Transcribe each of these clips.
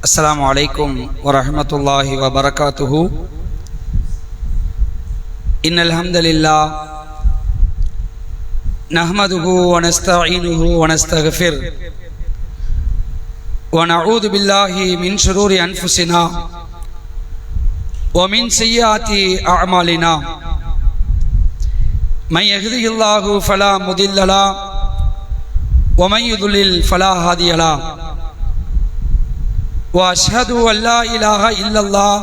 अस्सलामु अलैकुम वरहमतुल्लाहि वबरकातुहु। इन्नल हम्दुलिल्लाह नहमदुहु व नस्तईनुहु व नस्तगफिर व नऊदु बिल्लाहि मिन शुरूरि अनफुसिना व मिन सय्यिआति अअमालिना। मन यहदिहिल्लाहु फला मुदिल्ल लहु व मन युद्लिल फला हादिय लहु। वअशहदु अल्ला इलाहा इल्लल्लाह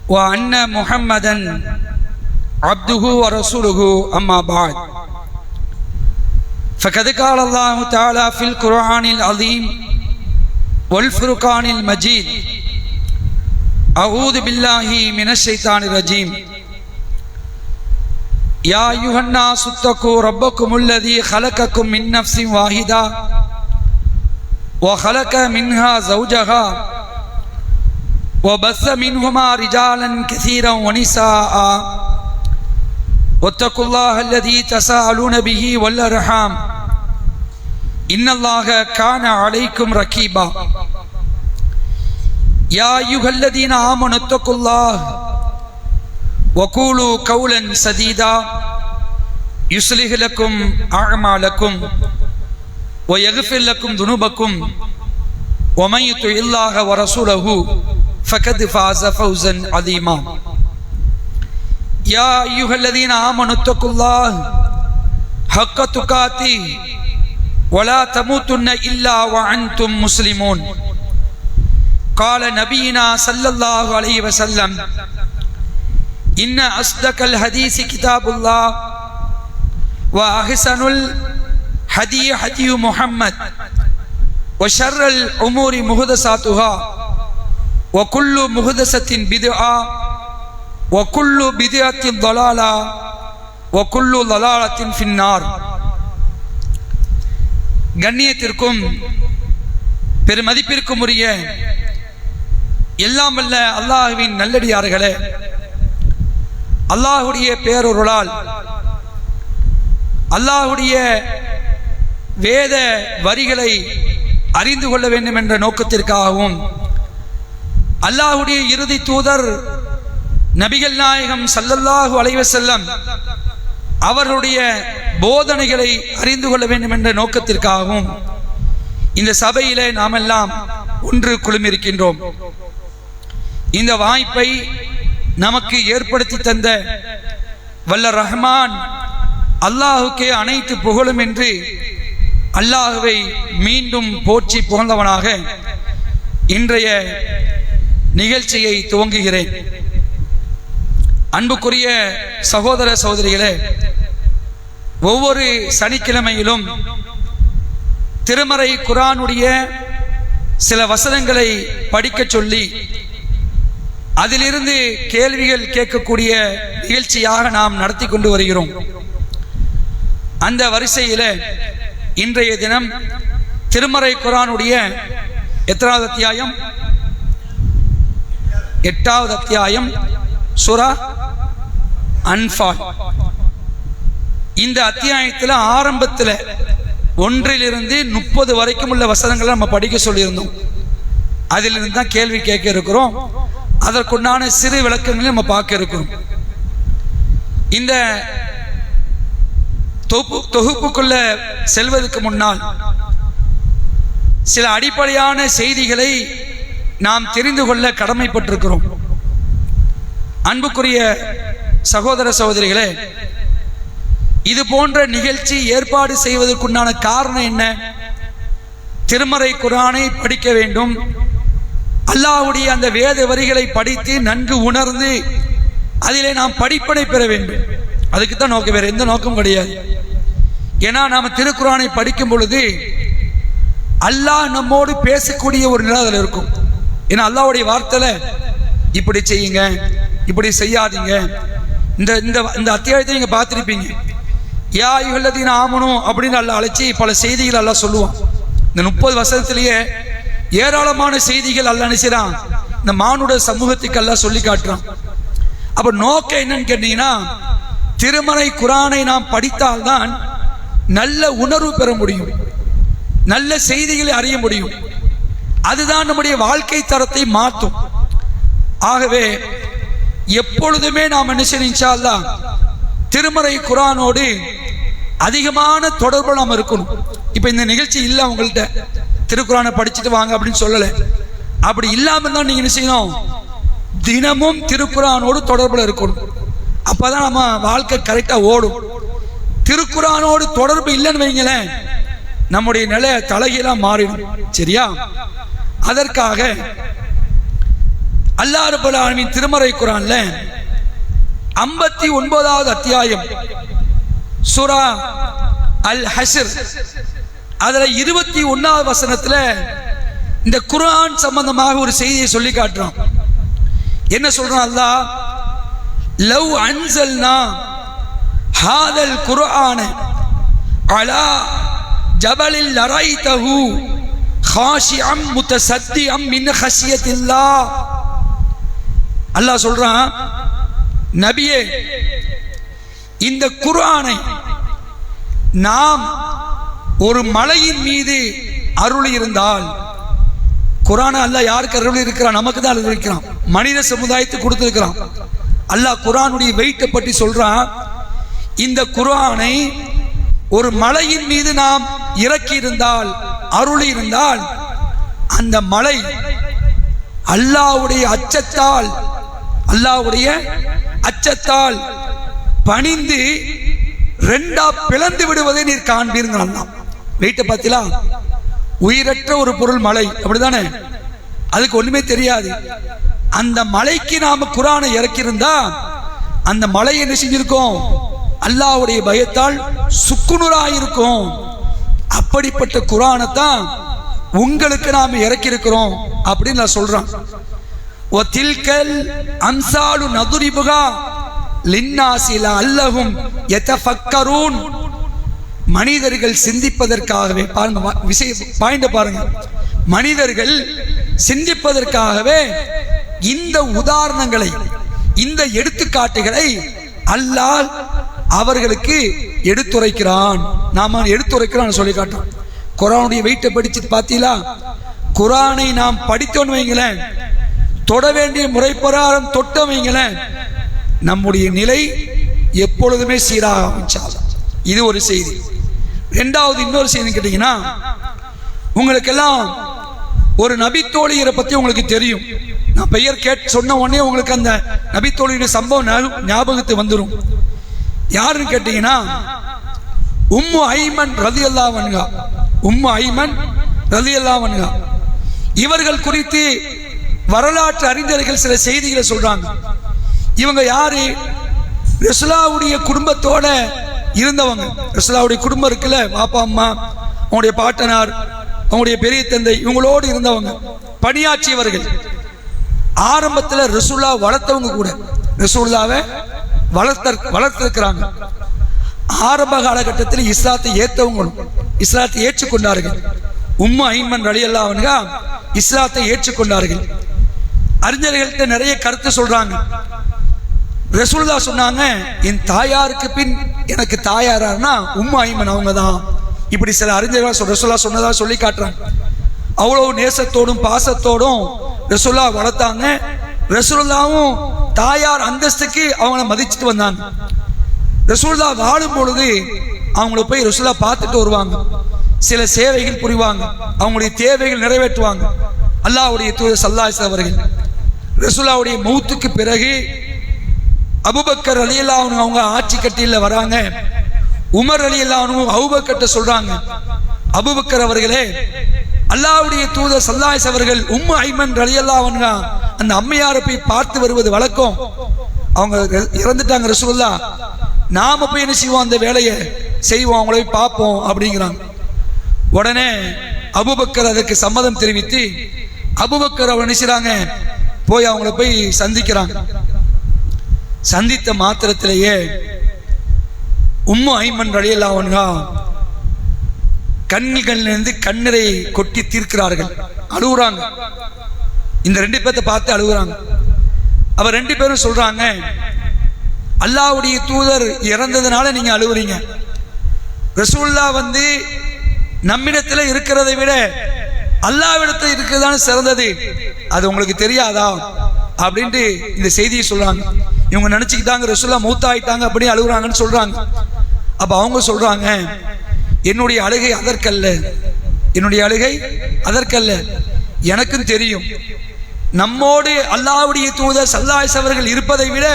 व अन्न मुहम्मदन अब्दुहु व रसूलुहु अम्मा बाद। फ़क़द क़ाल अल्लाहु तआला फ़िल क़ुरआनिल अज़ीम वल फ़ुरक़ानिल मजीद। अऊज़ु बिल्लाहि मिनश शैतानिर रजीम। या अय्युहन्नासु इत्तक़ू रब्बकुमुल्लज़ी ख़लक़कुम मिन नफ़्सिन वाहिदा वख़लक़ मिन्हा ज़ौजहा वबस्स मिन्हुमा रिजालन कसीरन वनिसाअ वत्तक़ुल्लाह अल्लज़ी तसाअलून बिही वल अर्हाम इन्नल्लाह कान अलैकुम रक़ीबा। या अय्युहल्लज़ीना आमनु इत्तक़ुल्लाह वक़ूलू क़ौलन सदीदा युस्लिह लकुम अअमालकुम वयग़फ़िर लकुम ज़ुनूबकुम वमन युतिइल्लाह व रसूलहु फ़क़द फ़ाज़ फ़ौज़न अज़ीमा। या अय्युहल्लज़ीना आमनु इत्तक़ुल्लाह हक़्क़ तुक़ातिह वला तमूतुन्न इल्ला व अंतुम मुस्लिमून। क़ाल नबीना सल्लल्लाहु अलैहि वसल्लम इन्न अस्दक़ल हदीस किताबुल्लाह व अहसनुल हदी हदी मुहम्मद व शर्रल उमूरि मुहदसातुहा व कुल्लु मुहदसतिन बिदअ व कुल्लु बिदअतिन ज़लाला व कुल्लु ज़लालतिन फिन्नार। கண்ணியத்திற்கும் பெருமதிப்பிற்கும் உரிய எல்லாம் வல்ல அல்லாஹ்வின் நல்லடியார்களே, அல்லாஹ்வுடைய பேரருளால் அல்லாஹ்வுடைய வேத வரிகளை அறிந்து கொள்ள வேண்டும் என்ற நோக்கத்திற்காகவும் அல்லாஹ்வுடைய இறுதி தூதர் நபிகள் நாயகம் ஸல்லல்லாஹு அலைஹி வஸல்லம் அவர்களுடைய போதனைகளை அறிந்து கொள்ள வேண்டும் என்ற நோக்கத்திற்காகவும் இந்த சபையிலே நாமெல்லாம் ஒன்று குழுமியிருக்கின்றோம். இந்த வாய்ப்பை நமக்கு ஏற்படுத்தி தந்த வல்ல ரஹ்மான் அல்லாஹுக்கே அனைத்து புகழும் என்று அல்லாஹுவை மீண்டும் போற்றி புகழ்ந்தவனாக இன்றைய நிகழ்ச்சியை துவங்குகிறேன். அன்புக்குரிய சகோதர சகோதரிகளே, ஒவ்வொரு சனிக்கிழமையிலும் திருமறை குர்ஆனுடைய சில வசனங்களை படிக்க சொல்லி அதிலிருந்து கேள்விகள் கேட்கக்கூடிய நிகழ்ச்சியாக நாம் நடத்தி கொண்டு வருகிறோம். அந்த வரிசையில் இன்றைய தினம் திருமறை குர்ஆனுடைய எத்தனாவது அத்தியாயம்? 8வது அத்தியாயம், சூரா அன்ஃபால். இந்த அத்தியாயத்தில் ஆரம்பத்தில் 1லிருந்து 30 வரைக்கும் உள்ள வசனங்களை நம்ம படிக்க சொல்லியிருந்தோம். அதிலிருந்து தான் கேள்வி கேட்க இருக்கிறோம். அதற்குண்டான சிறு விளக்கங்களை நம்ம பார்க்க இருக்கிறோம். இந்த தொகுப்புக்குள்ள செல்வதற்கு முன்னால் சில அடிப்படையான செய்திகளை நாம் தெரிந்து கொள்ள கடமைப்பட்டிருக்கிறோம். அன்புக்குரிய சகோதர சகோதரிகளே, இது போன்ற நிகழ்ச்சி ஏற்பாடு செய்வதற்குண்டான காரணம் என்ன? திருமறை குர்ஆனை படிக்க வேண்டும், அல்லாஹ்வுடைய அந்த வேத வரிகளை படித்து நன்கு உணர்ந்து அதிலே நாம் படிப்பனை பெற வேண்டும். அதுக்கு தான் நோக்கம், வேற எந்த நோக்கம் கிடையாது. ஏன்னா நாம் திருக்குர்ஆனை படிக்கும் பொழுது அல்லாஹ் நம்மோடு பேசக்கூடிய ஒரு நிலை அதில் இருக்கும். ஏன்னா அல்லாஹ்வுடைய வார்த்தையில இப்படி செய்யுங்க, இப்படி செய்யாதீங்க. இந்த இந்த அத்தியாயத்தை நீங்க பார்த்திருப்பீங்க. யா அய்யுஹல்லதீன ஆமனு அப்படின்னு அல்லாஹ் அழைச்சி பல செய்திகள் அல்லாஹ் சொல்லுவான். இந்த 30 வசனத்திலேயே ஏராளமான செய்திகள் அல்லாஹ் நினைச்சான் இந்த மானுட சமூகத்துக்கு அல்லாஹ் சொல்லி காட்டுறான். அப்ப நோக்கம் என்னன்னு கேட்டீங்கன்னா, திருமறை குர்ஆனை நாம் படித்தால்தான் நல்ல உணர்வு பெற முடியும், நல்ல செய்திகளை அறிய முடியும். அதுதான் நம்முடைய வாழ்க்கை தரத்தை மாற்றும். ஆகவே எப்பொழுதுமே நாம் என்ன செய்யணும், இன்ஷா அல்லாஹ் திருமறை குர்ஆனோடு அதிகமான தொடர்பு நாம் இருக்கணும். இப்போ இந்த நிகழ்ச்சி இல்லை உங்கள்கிட்ட திருக்குர்ஆனை படிச்சுட்டு வாங்க அப்படின்னு சொல்லலை. அப்படி இல்லாமல் தான் நீங்கள் என்ன செய்யணும், தினமும் திருக்குர்ஆனோடு தொடர்பில் இருக்கணும். அப்போதான் நம்ம வாழ்க்கை கரெக்டாக ஓடும். திருக்குர்ஆனோடு தொடர்பு இல்லைன்னு வைங்களேன், நம்முடைய நிலை தலைகீழாக மாறிடும். சரியா? அதற்காக அல்லாஹ் ரப்பல் ஆலமீன் திருமறை குர்ஆன்ல 59வது அத்தியாயம் சூரா அல் ஹஷ்ர் அதுல 21வது வசனத்துல இந்த குர்ஆன் சம்பந்தமாக ஒரு செய்தியை சொல்லி காட்டுறான். என்ன சொல்றான் அல்லாஹ்? லவ் அன்ஸல்னா ஹாதல் குர்ஆன அலா ஜபலில் லரைதஹு காஷிஅம் முத்தசத்திஅம் மின் ஹஷியத்தில்லாஹ். அல்லாஹ் சொல்றான், நபியே, இந்த குர்ஆனை நாம் ஒரு மலையின் மீது அருள் இருந்தால், குர்ஆனை அல்லாஹ் யாருக்கு அருள் இருக்கிறான்? நமக்கு தான் அருள் இருக்கிறான், மனித சமுதாயத்துக்கு கொடுத்திருக்கிறான். அல்லாஹ் குர்ஆனுடைய வெயிட்டை பற்றி சொல்றான். இந்த குர்ஆனை ஒரு மலையின் மீது நாம் இறக்கி இருந்தால், அருள் இருந்தால், அந்த மலை அல்லாஹ்வுடைய அச்சத்தால் பணிந்து ரெண்டா பிளந்து விடுவதை நீர் காண்பீர்கள். வெயிட்ட பார்த்தீங்களா? உயிரற்ற ஒரு பொருள் மலை, அப்படிதானே? அதுக்கு ஒண்ணுமே தெரியாது. அந்த மலைக்கு நாம குர்ஆனை இறக்கியிருந்தா அந்த மலை என்ன செஞ்சிருக்கோம்? அல்லாஹ்வுடைய பயத்தால் சுக்குநூறாயிருக்கும். அப்படிப்பட்ட குர்ஆனை தான் உங்களுக்கு நாம இறக்கியிருக்கிறோம் அப்படின்னு நான் சொல்றான். ஒதில்கல் அம்சாலு நதுரிபுகா லின்னாஸி லஅல்லஹும் யதஃபக்கரூன். மனிதர்கள் சிந்திப்பதற்காகவே, பாருங்க பாயிண்ட பாருங்க, மனிதர்கள் சிந்திப்பதற்காகவே இந்த உதாரணங்களை, இந்த எடுத்துக்காட்டுகளை அல்லாஹ் அவர்களுக்கு எடுத்துரைக்கிறான். நாம எடுத்துரைக்கிறான் சொல்லி காட்டுறோம். குர்ஆனுடைய வெயிட்டை படிச்சுட்டு பார்த்தீங்களா? குர்ஆனை நாம் படித்தோன்னு வைங்களேன், தொட வேண்டிய முறை பிரகாரம் தொட்டோம் வைங்களேன், நம்முடைய நிலை எப்பொழுதுமே சீராக அமைச்சாலும். இது ஒரு செய்தி. ரெண்டாவது இன்னொரு செய்தி கேட்டீங்கன்னா, உங்களுக்கெல்லாம் ஒரு நபித்தோழியரை பத்தி உங்களுக்கு தெரியும். நான் பெயர் சொன்ன உடனே உங்களுக்கு அந்த நபித்தோழியுடைய சம்பவம் ஞாபகத்துக்கு வந்துடும். யாருன்னு கேட்டீங்கன்னா, உம்மு ஐமன் ரலியல்லாஹு அன்ஹா. உம்மு ஐமன் ரலியல்லாஹு அன்ஹா இவர்கள் குறித்து வரலாற்று அறிஞர்கள் சில செய்திகளை சொல்றாங்க. இவங்க யாரு? ரசூலுல்லாஹ்வுடைய குடும்பத்தோட இருந்தவங்க. ரசூலுல்லாஹ்வுடைய குடும்பம் இருக்குல்ல, பாப்பா அம்மா, அவங்களுடைய பாட்டனார், அவங்களுடைய பெரிய தந்தை, இவங்களோடு இருந்தவங்க, பணியாற்றியவர்கள். ஆரம்பத்தில் ரசூலுல்லாஹ் வளர்த்தவங்க கூட, ரசூலுல்லாஹ்வை வளர்த்திருக்கிறாங்க. ஆரம்ப காலகட்டத்தில் இஸ்லாத்தை ஏற்றவங்களும் இஸ்லாத்தை ஏற்றுக்கொண்டார்கள். உம்மு ஐமன் ரலியல்லாஹு அன்ஹா இஸ்லாத்தை ஏற்றுக்கொண்டார்கள். அறிஞர்கள்ட்ட நிறைய கருத்து சொல்றாங்க. ரசூலுல்லாஹ் சொன்னாங்க, என் தாயாருக்கு பின் எனக்கு தாயாரானா உம்மு ஐமன் அவங்க தான். இப்படி சில அறிஞர்கள் ரசூலுல்லாஹ் சொன்னதா சொல்லி காட்டுறாங்க. அவ்வளவு நேசத்தோடும் பாசத்தோடும் ரசூலுல்லாஹ் வளர்த்தாங்க. ரசூலுல்லாஹ்வும் தாயார் அந்தஸ்துக்கு அவங்கள மதிச்சுட்டு வந்தாங்க. ரசூலுல்லாஹ் வாழும் பொழுது அவங்கள போய் ரசூலுல்லாஹ் பார்த்துட்டு வருவாங்க. சில சேவைகள் புரிவாங்க, அவங்களுடைய தேவைகள் நிறைவேற்றுவாங்க. அல்லாஹ்வுடைய தூதர் ஸல்லல்லாஹு அலைஹி அவர்கள் ரசூலுல்லாஹ்வுடைய மௌத்துக்கு பிறகு அபூபக்கர் ரலியல்லாஹு அன்ஹு அவங்க ஆட்சி கட்டில வராங்க. உமர் ரலியல்லாஹு அன்ஹு அபூபக்கர்ட்ட சொல்றாங்க, அபூபக்கர் அவர்களே, அல்லாஹ்வுடைய தூதர் ஸல்லல்லாஹு அலைஹி அவர்கள் உம்மு ஐமன் ரலியல்லாஹு அன்ஹா அந்த அம்மையாரை போய் பார்த்து வருவது வழக்கம். அவங்க இறந்துட்டாங்க ரசூலுல்லாஹ், நாம போய் என்ன செய்வோம், அந்த வேலையை செய்வோம், அவங்கள போய் பார்ப்போம் அப்படிங்கிறாங்க. உடனே அபூபக்கர் அதற்கு சம்மதம் தெரிவித்து அபூபக்கர் அவங்க நினைச்சாங்க, போய் அவங்கள போய் சந்திக்கிறாங்க. சந்தித்த மாத்திரத்திலேயே உம்மு ஐமன் ரலியல்லாஹு அன்ஹா கண்களிலிருந்து கண்ணீரை கொட்டி தீர்க்கிறார்கள், அழுகுறாங்க. இந்த ரெண்டு பேர்த்த பார்த்து அழுகுறாங்க. அவர் ரெண்டு பேரும் சொல்றாங்க, அல்லாஹ்வுடைய தூதர் இறந்ததுனால நீங்க அழுகுறீங்க. ரசூலுல்லாஹ் நம்மிடத்துல இருக்கிறதை விட அல்லாஹ்விடத்தில் இருக்கிறதான சிறந்தது, அது உங்களுக்கு தெரியாதா அப்படின்ட்டு இந்த செய்தியை சொல்றாங்க. இவங்க நினைச்சுக்கிட்டாங்க ரசூலுல்லாஹ் மூத்தாயிட்டாங்க அப்படி அழுகுறாங்கன்னு சொல்றாங்க. அப்ப அவங்க சொல்றாங்க, என்னுடைய அழுகை அதற்கல்ல, என்னுடைய அழுகை அதற்கல்ல. எனக்கும் தெரியும் நம்மோடு அல்லாஹ்வுடைய தூதர் ஸல்லல்லாஹு அலைஹி அவர்கள் இருப்பதை விட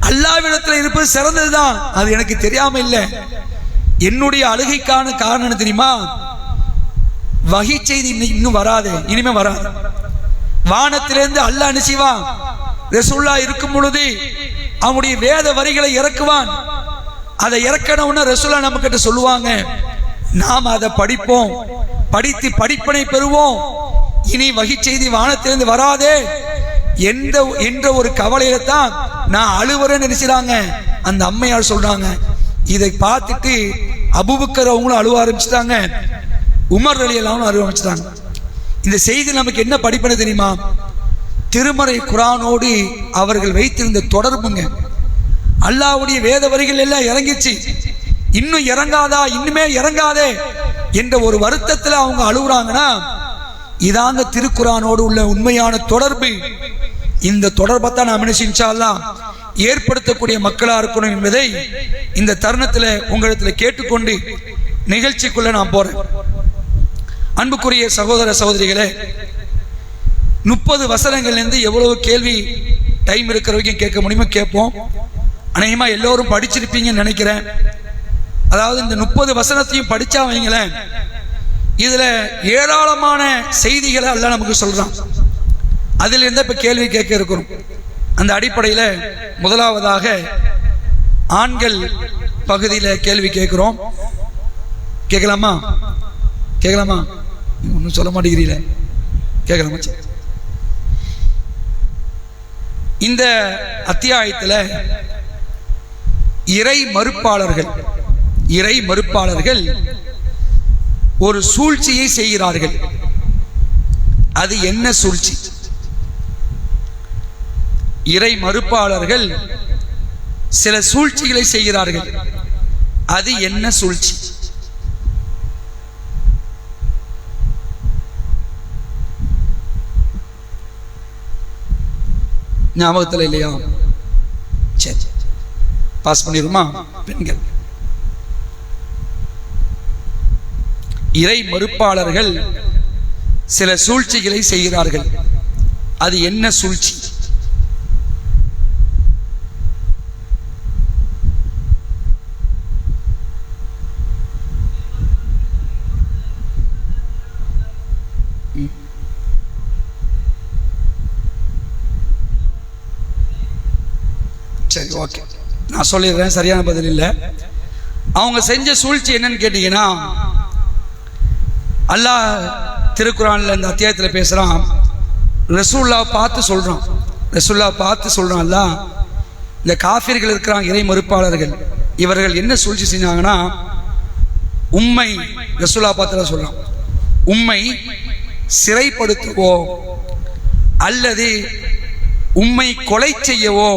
அல்லாஹ்விடத்தில் இருப்பது சிறந்ததுதான். அது எனக்கு தெரியாம இல்லை. என்னுடைய அழுகைக்கான காரணம் என்ன தெரியுமா? வஹி செய்தி இன்னும் வராது, இனிமே வராது. வானத்திலிருந்து அல்லாஹ் என்ன செய்வான்? ரசூலுல்லாஹ் இருக்கும் பொழுது அவனுடைய வேத வரிகளை இறக்குவான். அதை இறக்கணும்னா ரசூலுல்லாஹ் நம்ம கிட்ட சொல்லுவாங்க, நாம் அதை படிப்போம், படித்து படிப்பினை பெறுவோம். இனி வஹி செய்தி வானத்திலிருந்து வராதே என்ற ஒரு கவலையில தான் நான் அழுவுறேன்னு நினைச்சாங்க அந்த அம்மையார் சொல்றாங்க. இதை பார்த்துட்டு அபூபக்கர் அவங்களும் அழுவ ஆரம்பிச்சுட்டாங்க, உமர் ரலியல்லாஹு அன்ஹு அழுவ ஆரம்பிச்சிட்டாங்க. இந்த செய்தி நமக்கு என்ன படிப்பனை தெரியுமா? திருமறை குர்ஆனோடு அவர்கள் வைத்திருந்த தொடர்புங்க. அல்லாஹ்வுடைய வேத வரிகள் எல்லாம் இறங்கிச்சு, இன்னும் இறங்காதா, இன்னுமே இறங்காதே என்ற ஒரு வருத்தத்தில் அவங்க அழுகுறாங்கன்னா இதாங்க திருக்குர்ஆனோடு உள்ள உண்மையான தொடர்பு. இந்த தொடர்பை தான் நாம் இன்ஷா அல்லாஹ் ஏற்படுத்தக்கூடிய மக்களா இருக்கணும் என்பதை இந்த தருணத்தில் உங்களிடத்தில் கேட்டுக்கொண்டு நிகழ்ச்சிக்குள்ள நான் போறேன். அன்புக்குரிய சகோதர சகோதரிகளே, 30 வசனங்கள்லேருந்து எவ்வளவு கேள்வி டைம் இருக்கிற வரைக்கும் கேட்க முடியுமோ கேட்போம். அநேகமாக எல்லோரும் படிச்சிருப்பீங்கன்னு நினைக்கிறேன். அதாவது இந்த 30 வசனத்தையும் படிச்சா வைங்களேன், இதுல ஏராளமான செய்திகளை அல்லாஹ் நமக்கு சொல்றான். அதில் இருந்தா இப்ப கேள்வி கேட்க இருக்கிறோம். அந்த அடிப்படையில் முதலாவதாக ஆண்கள் பகுதியில் கேள்வி கேட்கிறோம். கேட்கலாமா? கேட்கலாமா? ஒன்றும் சொல்ல மாட்டேங்கிறீங்களே, கேட்கலாமா? இந்த அத்தியாயத்தில் இறை மறுப்பாளர்கள் ஒரு சூழ்ச்சியை செய்கிறார்கள். அது என்ன சூழ்ச்சி? இறை மறுப்பாளர்கள் சில சூழ்ச்சிகளை செய்கிறார்கள். அது என்ன சூழ்ச்சி? ஞாபகத்தில் இல்லையா? சரி, பாஸ் பண்ணிடுமா? பெண்கள் இறை மறுப்பாளர்கள் சில சூழ்ச்சிகளை செய்கிறார்கள். அது என்ன சூழ்ச்சி? சரி, ஓகே, நான் சொல்லிடுறேன். சரியான பதில் இல்லை. அவங்க செஞ்ச சூழ்ச்சி என்னன்னு கேட்டீங்கன்னா, அல்லாஹ் திருக்குர்ஆன்ல இந்த அத்தியாயத்தில் பேசுறான். ரசூலுல்லாஹ் பார்த்து சொல்றான் அல்லாஹ், இந்த காஃபிர்கள் இருக்கிறாங்க, இறை மறுப்பாளர்கள், இவர்கள் என்ன சூழ்ச்சி செஞ்சாங்கன்னா, உம்மை ரசூலுல்லாஹ் பார்த்து சொல்றான், உம்மை சிறைப்படுத்தவோ அல்லது உம்மை கொலை செய்யவோ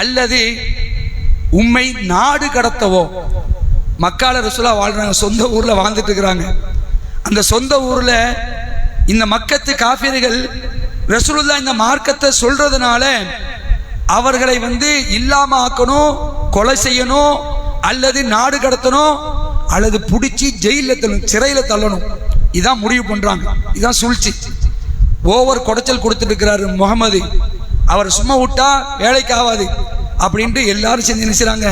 அல்லது உம்மை நாடு கடத்தவோ. மக்கால ரசூலுல்லாஹ் வாழ்றாங்க, சொந்த ஊர்ல வாழ்ந்துட்டு இருக்கிறாங்க. அந்த சொந்த ஊர்ல இந்த மக்கத்து காஃபிர்கள் ரசூலுல்லாஹ் இந்த மார்க்கத்தை சொல்றதுனால அவர்களை இல்லாம ஆக்கணும், கொலை செய்யணும், அல்லது நாடு கடத்தணும், அல்லது பிடிச்சி ஜெயில தள்ளணும், சிறையில தள்ளணும். இதான் முடிவு பண்றாங்க. இதான் சூழ்ச்சி. ஓவர் குடைச்சல் கொடுத்துட்டு இருக்கிறாரு முகமது, அவர் சும்மா விட்டா வேலைக்கு ஆகாது அப்படின்ட்டு எல்லாரும் சேர்ந்து நினைச்சாங்க.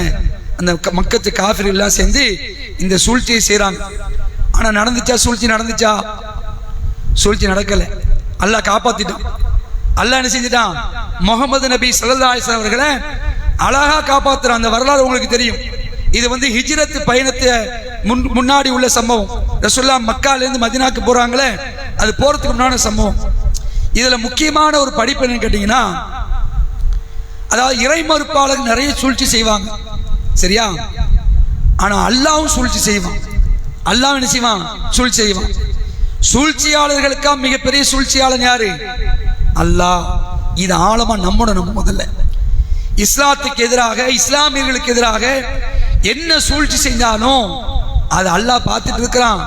அந்த மக்கத்து காஃபிர்கள் எல்லாம் சேர்ந்து இந்த சூழ்ச்சியை செய்யறாங்க. ஆனா நடந்துச்சா? சூழ்ச்சி நடந்துச்சா? சூழ்ச்சி நடக்கல. அல்லாஹ் காப்பாத்திட்டான். அல்லாஹ் என்ன செஞ்சிட்டான்? முகமது நபி ஸல்லல்லாஹு அலைஹி வஸல்லம் அவர்களை அழகா காப்பாத்துறான். அந்த வரலாறு உங்களுக்கு தெரியும். இது ஹிஜ்ரத் பயணத்தை முன்னாடி உள்ள சம்பவம். ரசூலுல்லாஹ் மக்கால இருந்து மதீனாக்கு போறாங்களே, அது போறதுக்கு முன்னாடி சம்பவம். இதுல முக்கியமான ஒரு படிப்பு என்னன்னு கேட்டீங்கன்னா, அதாவது இறை மறுப்பாளர்கள் நிறைய சூழ்ச்சி செய்வாங்க, சரியா? ஆனா அல்லாஹ்வும் சூழ்ச்சி செய்வான். அல்லாஹ் என்ன செய்வான்? சூழ்ச்சி செய்வான். சூழ்ச்சியாளர்களுக்கா மிகப்பெரிய சூழ்ச்சியாளன் யாரு? அல்லாஹ். இது ஆழமா நம்பணும். முதல்ல இஸ்லாத்துக்கு எதிராக, இஸ்லாமியர்களுக்கு எதிராக என்ன சூழ்ச்சி செஞ்சாலும் அது அல்லாஹ் பார்த்துட்டு இருக்கிறான்.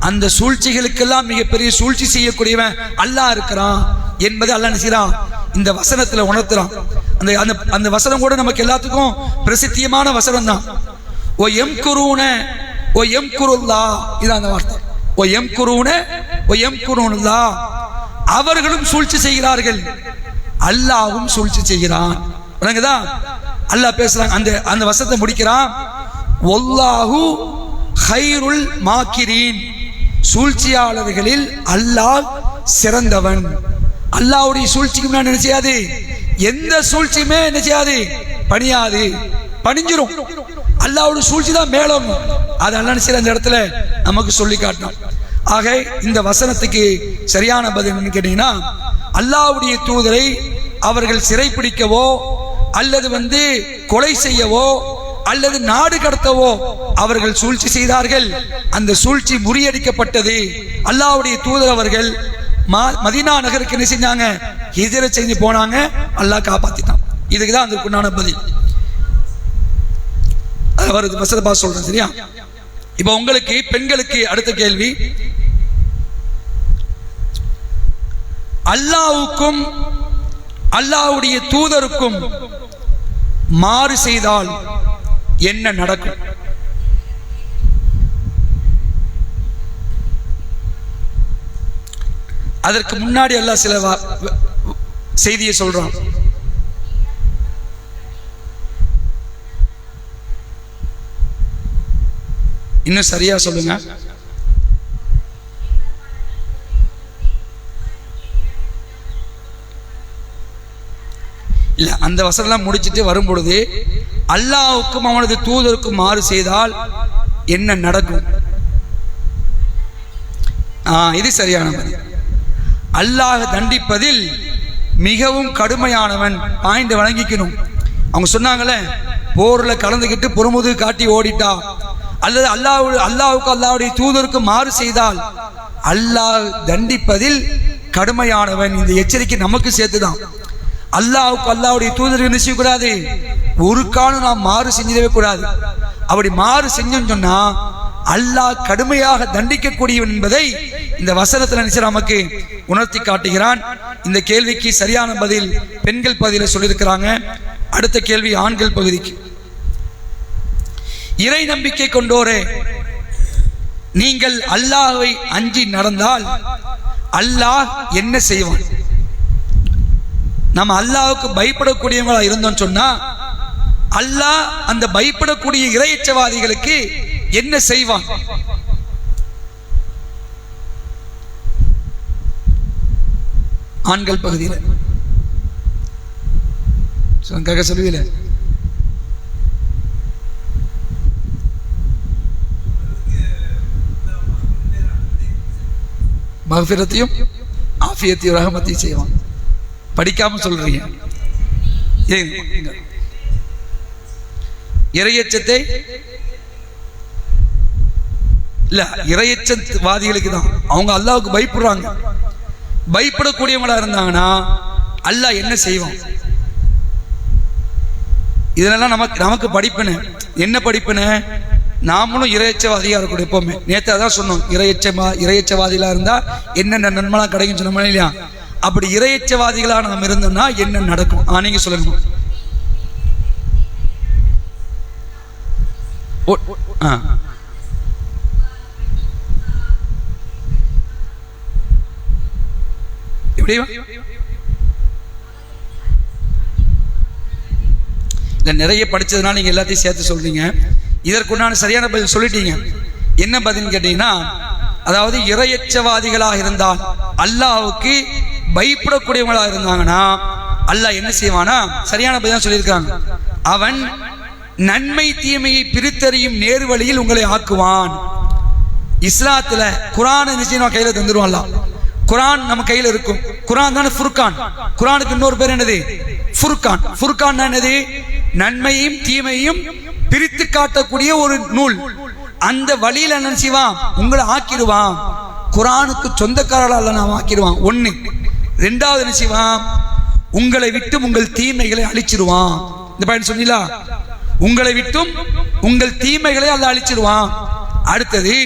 அந்த சூழ்ச்சிகளுக்கெல்லாம் மிகப்பெரிய சூழ்ச்சி செய்யக்கூடியவன் அல்லாஹ் இருக்கிறான் என்பதை அல்லாஹ் நினைக்கிறான் இந்த வசனத்துல உணர்த்துறான். அந்த அந்த அந்த வசனம் கூட நமக்கு எல்லாத்துக்கும் பிரசித்தியமான வசனம் தான். ஓ எம் குருன ஓ எம் குருல்லா, இதான் அந்த வார்த்தை. ஓ எம் குருன ஓ எம் குருல்லா, அவர்களும் சூழ்ச்சி செய்கிறார்கள், அல்லாஹ்வும் சூழ்ச்சி செய்கிறான். விளங்குதா? அல்லாஹ் பேசுறாங்க. அந்த அந்த வசனத்தை முடிக்கிறான். வல்லாஹு ஹைருல் மாக்கிரீன், சூழ்ச்சியாளர்களில் அல்லாஹ் சிறந்தவன். அல்லாஹ்வுடைய சூழ்ச்சிக்கு முன்னாடி என்ன செய்யாது, எந்த சூழ்ச்சியுமே என்ன செய்யாது, பணியாது, பணிஞ்சிரும். அல்லாஹ்வுடைய சூழ்ச்சி தான் மேலும். அது அல்லாஹ் சில அந்த இடத்துல நமக்கு சொல்லி காட்டணும். ஆக இந்த வசனத்துக்கு சரியான பதில் என்னன்னு கேட்டீங்கன்னா, அல்லாஹ்வுடைய தூதரை அவர்கள் சிறைப்பிடிக்கவோ அல்லது கொலை செய்யவோ அல்லது நாடு கடத்தவோ அவர்கள் சூழ்ச்சி செய்தார்கள். அந்த சூழ்ச்சி முறியடிக்கப்பட்டது. அல்லாஹ்வுடைய தூதர் அவர்கள் மதீனா நகருக்கு என்ன செஞ்சாங்க, ஹிஜ்ரத் செஞ்சு போனாங்க, அல்லாஹ் காப்பாத்திட்டான். இதுக்குதான் அதுக்குண்டான பதில். வருது வசனத்தை பார்த்து சொல்றேன், சரியா? இப்ப உங்களுக்கு பெண்களுக்கு அடுத்த கேள்வி, அல்லாஹ்வுக்கும் அல்லாஹ்வுடைய தூதருக்கும் மாறு செய்தால் என்ன நடக்கும்? அதற்கு முன்னாடி அல்லாஹ் சில செய்தியை சொல்றான். இன்னும் சரியா சொல்லுங்க. இல்ல, அந்த வசனம் முடிச்சிட்டு வரும்பொழுது அல்லாஹ்வுக்கும் அவனது தூதருக்கும் மாறு செய்தால் என்ன நடக்கும்? இது சரியான பதில். அல்லாஹ் தண்டிப்பதில் மிகவும் கடுமையானவன். பாயிண்ட் வழங்கிக்கணும். அவங்க சொன்னாங்களே, போர்ல கலந்துக்கிட்டு புறமுது காட்டி ஓடிட்டா அல்லது அல்லாஹ்வுக்கு அல்லாஹ்வுடைய தூதருக்கு மாறு செய்தால் அல்லாஹ் தண்டிப்பதில் கடுமையானவன். இந்த எச்சரிக்கை நமக்கு சேர்த்துதான். அல்லாஹ்வுக்கு அல்லாஹ்வுடைய தூதருக்கு என்ன செய்யக்கூடாது, ஒரு காலம் நாம் மாறு செஞ்சிடவே கூடாது. அப்படி மாறு செஞ்சோன்னு சொன்னா அல்லாஹ் கடுமையாக தண்டிக்கக்கூடியவன் என்பதை இந்த வசனத்தில் நினைச்சு நமக்கு உணர்த்தி காட்டுகிறான். இந்த கேள்விக்கு சரியான பதில் பெண்கள் பகுதியில சொல்லியிருக்கிறாங்க. அடுத்த கேள்வி ஆண்கள் பகுதிக்கு. இறை நம்பிக்கை கொண்டோரே, நீங்கள் அல்லாஹ்வை அஞ்சி நடந்தால் அல்லாஹ் என்ன செய்வான்? நம்ம அல்லாஹ்வுக்கு பயப்படக்கூடியவங்களா இருந்தோம் சொன்னா அல்லாஹ் அந்த பயப்படக்கூடிய இறையச்சவாதிகளுக்கு என்ன செய்வான்? ஆண்கள் பகுதியில் சொல்லுவீல. மக்ஃபிரத்தையும் ஆஃபியத்தையும் ரஹமத்தையும் செய்வான். படிக்காம சொல்றீங்க. இறையச்சத்தை இல்ல, இறையச்சவாதிகளுக்கு தான். அவங்க அல்லாஹ்வுக்கு பயப்படுறாங்க. பயப்படக்கூடியவங்களா இருந்தாங்கன்னா அல்லாஹ் என்ன செய்வான்? இதெல்லாம் நமக்கு படிப்பின என்ன படிப்பின? நாமளும் இறையச்சவாதியா இருக்கணும் எப்பவுமே. நேற்று அதான் சொன்னோம், இறையச்சவாதிகளா இருந்தா என்னென்ன நன்மைலாம் கிடைக்கும் சொன்னோம் இல்லையா? அப்படி இறையச்சவாதிகளா நாம் இருந்தோம்னா என்ன நடக்கும்? நீங்க சொல்லுங்க. நிறைய படிச்சதுனால நீங்க எல்லாத்தையும் சேர்த்து சொல்றீங்க. இதற்குண்டான சரியான பதில் சொல்லிட்டீங்க. என்ன பதில் கேட்டீங்கன்னா, அதாவது இறையச்சவாதிகளாக இருந்தால் அல்லாஹ்வுக்கு பயப்படக்கூடியவங்களா இருந்தாங்கன்னா அல்லாஹ் என்ன செய்வானா? சரியான பதில் சொல்லியிருக்காங்க. அவன் நன்மை தீமையை பிரித்தறியும் நேர்வழியில் உங்களை ஆக்குவான். இஸ்லாத்துல குர்ஆனை நிச்சயமா கையில தந்துருவான். குர்ஆன் நம்ம கையில இருக்கும். குர்ஆன் தானே ஃபுர்கான். குர்ஆனுக்கு இன்னொரு பேர் என்னது? ஃபுர்கான். ஃபுர்கான் என்னது? நன்மையும் தீமையும் பிரித்து காட்டக்கூடிய ஒரு நூல். அந்த வழியில என்ன செய்வான்? உங்களை ஆக்கிடுவான். குர்ஆனுக்கு சொந்தக்காரர்களால் நாம் ஆக்கிடுவான். ஒண்ணு. ரெண்டாவது என்ன செய்வான்? உங்களை விட்டும் உங்கள் தீமைகளை அழிச்சிருவான். இந்த பாயிண்ட் சொன்னீங்களா? உங்களை விட்டும் உங்கள் தீமைகளை அல்லாஹ் அழிச்சிருவான். அடுத்தது,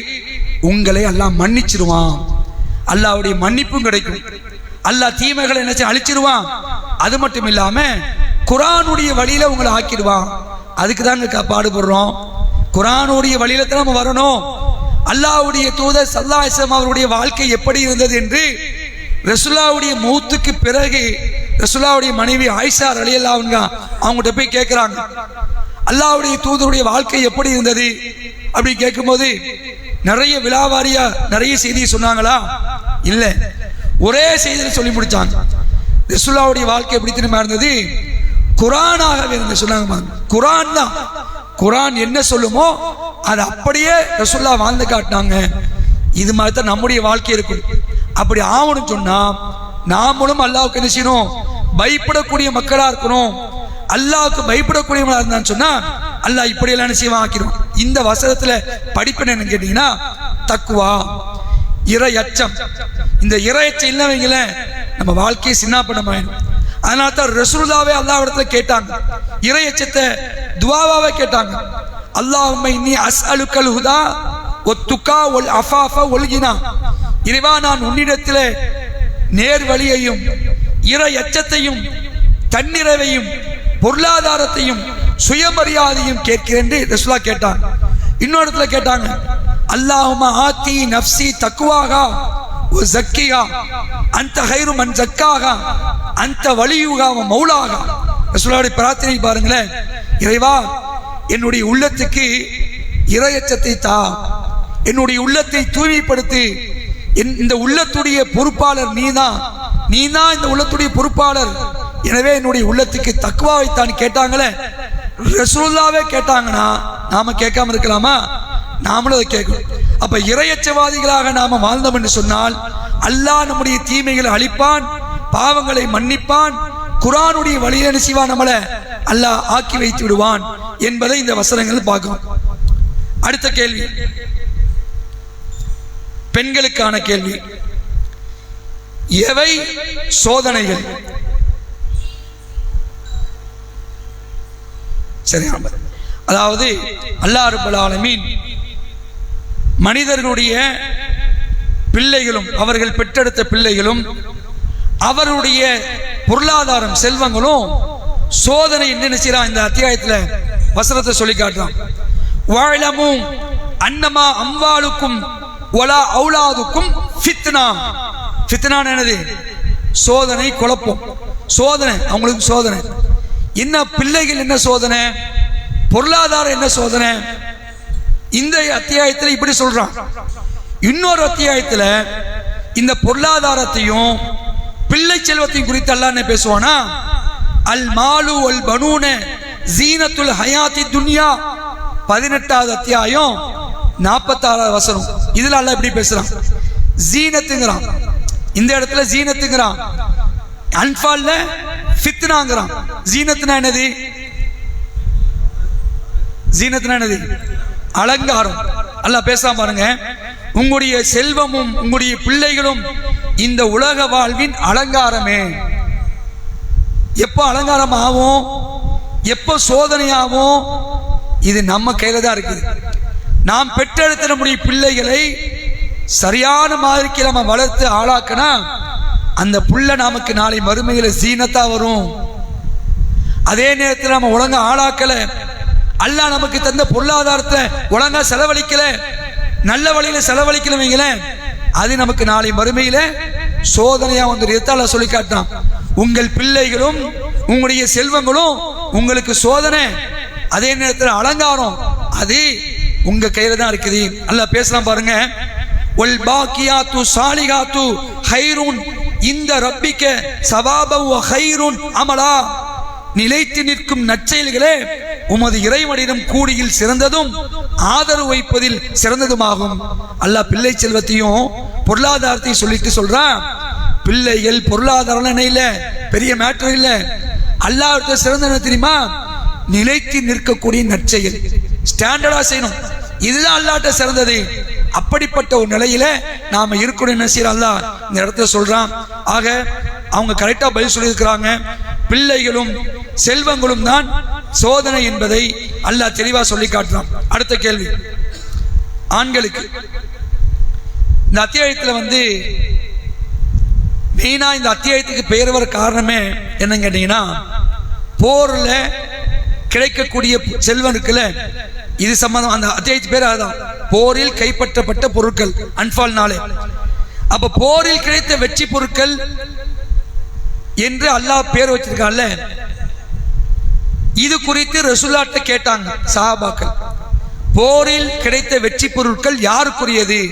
உங்களை அல்லாஹ் மன்னிச்சிருவான். அல்லாஹ்வுடைய மன்னிப்பும் கிடைக்கும். அல்லாஹ் தீமைகளை என்ன அழிச்சிருவான். அது மட்டும் இல்லாம குர்ஆனுடைய வழியில உங்களை ஆக்கிடுவான். அதுக்கு தாங்க பாடுபடுறோம். குர்ஆனுடைய வழியில தான் நம்ம வரணும். அல்லாஹ்வுடைய தூதர் ஸல்லல்லாஹு அலைஹி வஸல்லம் அவருடைய வாழ்க்கை எப்படி இருந்தது என்று ரசூலுல்லாஹ்வுடைய மௌத்துக்கு பிறகு ரசூலுல்லாஹ்வுடைய மனைவி ஆயிஷா ரலியல்லாஹு அன்ஹா அவங்ககிட்ட போய் கேட்கிறாங்க, அல்லாஹ்வுடைய தூதருடைய வாழ்க்கை எப்படி இருந்தது அப்படி கேட்கும்போது நிறைய விலாவாரியா நிறைய செய்தியை சொன்னாங்களா? இல்ல, ஒரே செய்தியை சொல்லி முடிச்சாங்க. ரசூலுல்லாஹ்வுடைய வாழ்க்கை எப்படி தெரியுமா இருந்தது? குர்ஆனாகவே இருந்து சொன்னாங்க. குர்ஆன் தான், குர்ஆன் என்ன சொல்லுமோ அது அப்படியே ரசூலுல்லாஹ் வாழ்ந்து காட்டினாங்க. இது மாதிரி தான் நம்முடைய வாழ்க்கை இருக்கும். அப்படி ஆவணும் சொன்னா நாமளும் அல்லாஹ்வுக்கு என்ன செய்யணும்? பயப்படக்கூடிய மக்களா இருக்கணும். அல்லாஹ்வுக்கு பயப்படக்கூடியவங்களா இருந்தான்னு சொன்னா அல்லாஹ் இப்படி எல்லாம் என்ன செய்வான் ஆக்கிடும். இந்த வசனத்துல படிப்பு என்னன்னு கேட்டீங்கன்னா தக்குவா, இறை அச்சம். இந்த இறை அச்சம் இல்லைவங்கள நம்ம வாழ்க்கையை சின்னாப்படமாயிடும். அதனால தான் ரசூலுல்லாஹ்வே அல்லாஹ்விடத்துல கேட்டாங்க, இறை அச்சத்தை துஆவாவே கேட்டாங்க. அல்லாஹும்ம இன்னி அஸ்அலுக்கல் ஹுதா வத்துகா வல் அஃபாஃப வல் கினா. இறைவா, நான் உன்னிடத்திலே நேர் வழியையும் இறை அச்சத்தையும் தன்னிறைவையும் பொருளாதாரத்தையும் சுயமரியாதையும் கேட்கிறேன் என்று ரசூலுல்லாஹ் கேட்டாங்க. இன்னொரு இடத்துல கேட்டாங்க, அல்லாஹும்ம ஆத்தி நஃப்ஸி தக்வாஹா வ ஸக்கிஹா அன்த கைரு மன் ஸக்காஹா அன்த வலியுஹா வ மௌலாஹா. ரசூலுல்லாஹ்வுடைய பிரார்த்தனை பாருங்களேன். இறைவா, என்னுடைய உள்ளத்துக்கு இறையச்சத்தை தா, என்னுடைய உள்ளத்தை தூய்மைப்படுத்தி, இந்த உள்ளத்துடைய பொறுப்பாளர் நீதான், நீதான் இந்த உள்ளத்துடைய பொறுப்பாளர். எனவே என்னுடைய உள்ளத்துக்கு தக்வாவை தான் கேட்டாங்களே. ரசூலுல்லாஹ்வே கேட்டாங்கன்னா நாம கேட்காம இருக்கலாமா? நாமளும் அதை கேட்கணும். அப்ப இறையச்சவாதிகளாக நாம வாழ்ந்தோம் என்று சொன்னால் அல்லாஹ் நம்முடைய தீமைகளை அழிப்பான், பாவங்களை மன்னிப்பான், குர்ஆனுடைய வழியில என்ன செய்வான், நம்மளை அல்லாஹ் ஆக்கி வைத்து விடுவான் என்பதை இந்த வசனங்கள் பார்க்கிறோம். அடுத்த கேள்வி, பெண்களுக்கான கேள்வி. எவை சோதனைகள்? சரி, அதாவது அல்லாஹ் ரப்பல் ஆலமீன் மனிதர்களுடைய பிள்ளைகளும் அவர்கள் பெற்றெடுத்த பிள்ளைகளும் அவருடைய பொருளாதாரம் செல்வங்களும் சோதனை என்ன செய்யறான்? இந்த அத்தியாயத்துல வசனத்தை சொல்லி காட்டுறான். வஅலமு அன்னமா அம்வாலுக்கும் வலா அவுலாதுக்கும் ஃபித்னா. ஃபித்னா என்னது? சோதனை, குழப்பம். சோதனை, அவங்களுக்கு சோதனை. என்ன பிள்ளைகள் என்ன சோதனை, பொருளாதாரம் என்ன சோதனை? இந்த அத்தியாயத்தில் இப்படி சொல்றான். இன்னொரு அத்தியாயத்தில் இந்த பொருளாதாரத்தையும் பிள்ளை செல்வத்தையும் குறித்து அல்லாஹ் என்ன பேசுவானா? அல் மாலு அல் பனூன ஜீனத்துல் ஹயாத்தி துன்யா. 18வது அத்தியாயம் 46வது வசனம். இதுல அல்லாஹ் எப்படி பேசுறான்? ஜீனத்துங்கறான். இந்த இடத்துல ஜீனத்துங்கறான். அன்ஃபால்ல ஃபித்னாங்கறான். ஜீனத்துனா என்னது? ஜீனத்துனா என்னது? அலங்காரம். அல்லாஹ் பேசாம பாருங்க, உங்களுடைய செல்வமும் உங்களுடைய பிள்ளைகளும் இந்த உலக வாழ்வின் அலங்காரமே. எப்போ அலங்காரம் ஆகும், எப்போ சோதனை ஆகும், இது நம்ம கையில தான் இருக்குது. நாம் பெற்றெடுத்த நம்முடைய பிள்ளைகளை சரியான மாதிரிக்கு நம்ம வளர்த்து ஆளாக்கினா அந்த புள்ள நமக்கு நாளை மறுமையில ஜீனத்தா வரும். அதே நேரத்தில் நம்ம ஒழுங்கா ஆளாக்கல, அல்லாஹ் நமக்கு தந்த பொருளாதாரத்தை ஒழுங்கா செலவழிக்கல, நல்ல வழியில செலவழிக்கல வைங்களேன், அது நமக்கு நாளை மறுமையில சோதனையா வந்து அல்லாஹ் சொல்லி காட்டான். உங்கள் பிள்ளைகளும் உங்களுடைய செல்வங்களும் உங்களுக்கு சோதனை, அதே நேரத்தில் அலங்காரம், அது உங்க கையில தான் இருக்குது. அல்லாஹ் பேசலாம் பாருங்க. வல் பாக்கியாத்து சாலிகாத்து ஹைருன் இந்த ரப்பிக்க சவாபவ் வ ஹைருன் அமலா. நிலைத்து நிற்கும் நற்செயல்களே உமது இறைவனிடம் கூலியில் சிறந்ததும் ஆதரவு வைப்பதில் சிறந்ததுமாகும். அல்லாஹ் பிள்ளை செல்வத்தையும் பொருளாதாரத்தையும் சொல்லிட்டு சொல்றான். பிள்ளைகள் பொருளாதாரம் என்ன இல்ல, பெரிய மேட்டர் இல்ல. அல்லாஹ்விட சிறந்த என்ன தெரியுமா? நிலைத்து நிற்கக்கூடிய நற்செயல், ஸ்டாண்டர்டா செய்யணும். இதுதான் அல்லாஹ்ட்ட சிறந்தது. அப்படிப்பட்ட ஒரு நிலையில நாம இருக்கணும். என்ன செய்யறோம் அல்லாஹ் இந்த இடத்துல சொல்றான். ஆக அவங்க கரெக்டா பதில் சொல்லியிருக்கிறாங்க. பிள்ளைகளும் செல்வங்களும் தான் சோதனை என்பதை அல்லாஹ் தெளிவா சொல்லி காட்டுறான். அடுத்த கேள்வி, ஆண்களுக்கு இந்த அத்தியாயத்தில் வந்து மெயினா இந்த அத்தியாயத்துக்கு பெயர் வர காரணமே என்னன்னு கேட்டீங்கன்னா, போர்ல கிடைக்கக்கூடிய செல்வம் இருக்குல்ல, இது சம்பந்தம். அந்த அத்தியாயத்து பேர் அதுதான், போரில் கைப்பற்றப்பட்ட பொருட்கள், அன்பால் நாளே. அப்ப போரில் கிடைத்த வெற்றி பொருட்கள் என்று அல்லாஹ் பேர் வச்சிருக்கான்ல, இது குறித்து ரசூலுல்லாஹ்ட்ட கேட்டாங்க சஹாபாக்கள். போரில் கிடைத்த வெற்றி பொருட்கள் யாருக்குரியது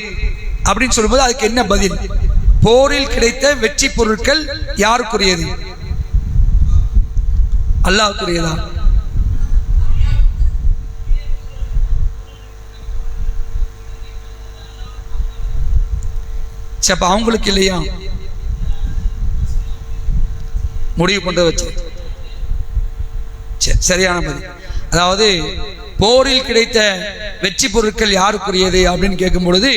அப்படின்னு சொல்லும்போது அதுக்கு என்ன பதில்? போரில் கிடைத்த வெற்றி பொருட்கள் யாருக்குரியது? அல்லாஹ்வுக்குரியதா? அப்ப அவங்களுக்கு இல்லையா? முடிவு பண்ற வச்சு சரியான பதில். அதாவது போரில் கிடைத்த வெற்றி பொருட்கள் யாருக்குரியது அப்படின்னு கேட்கும் பொழுது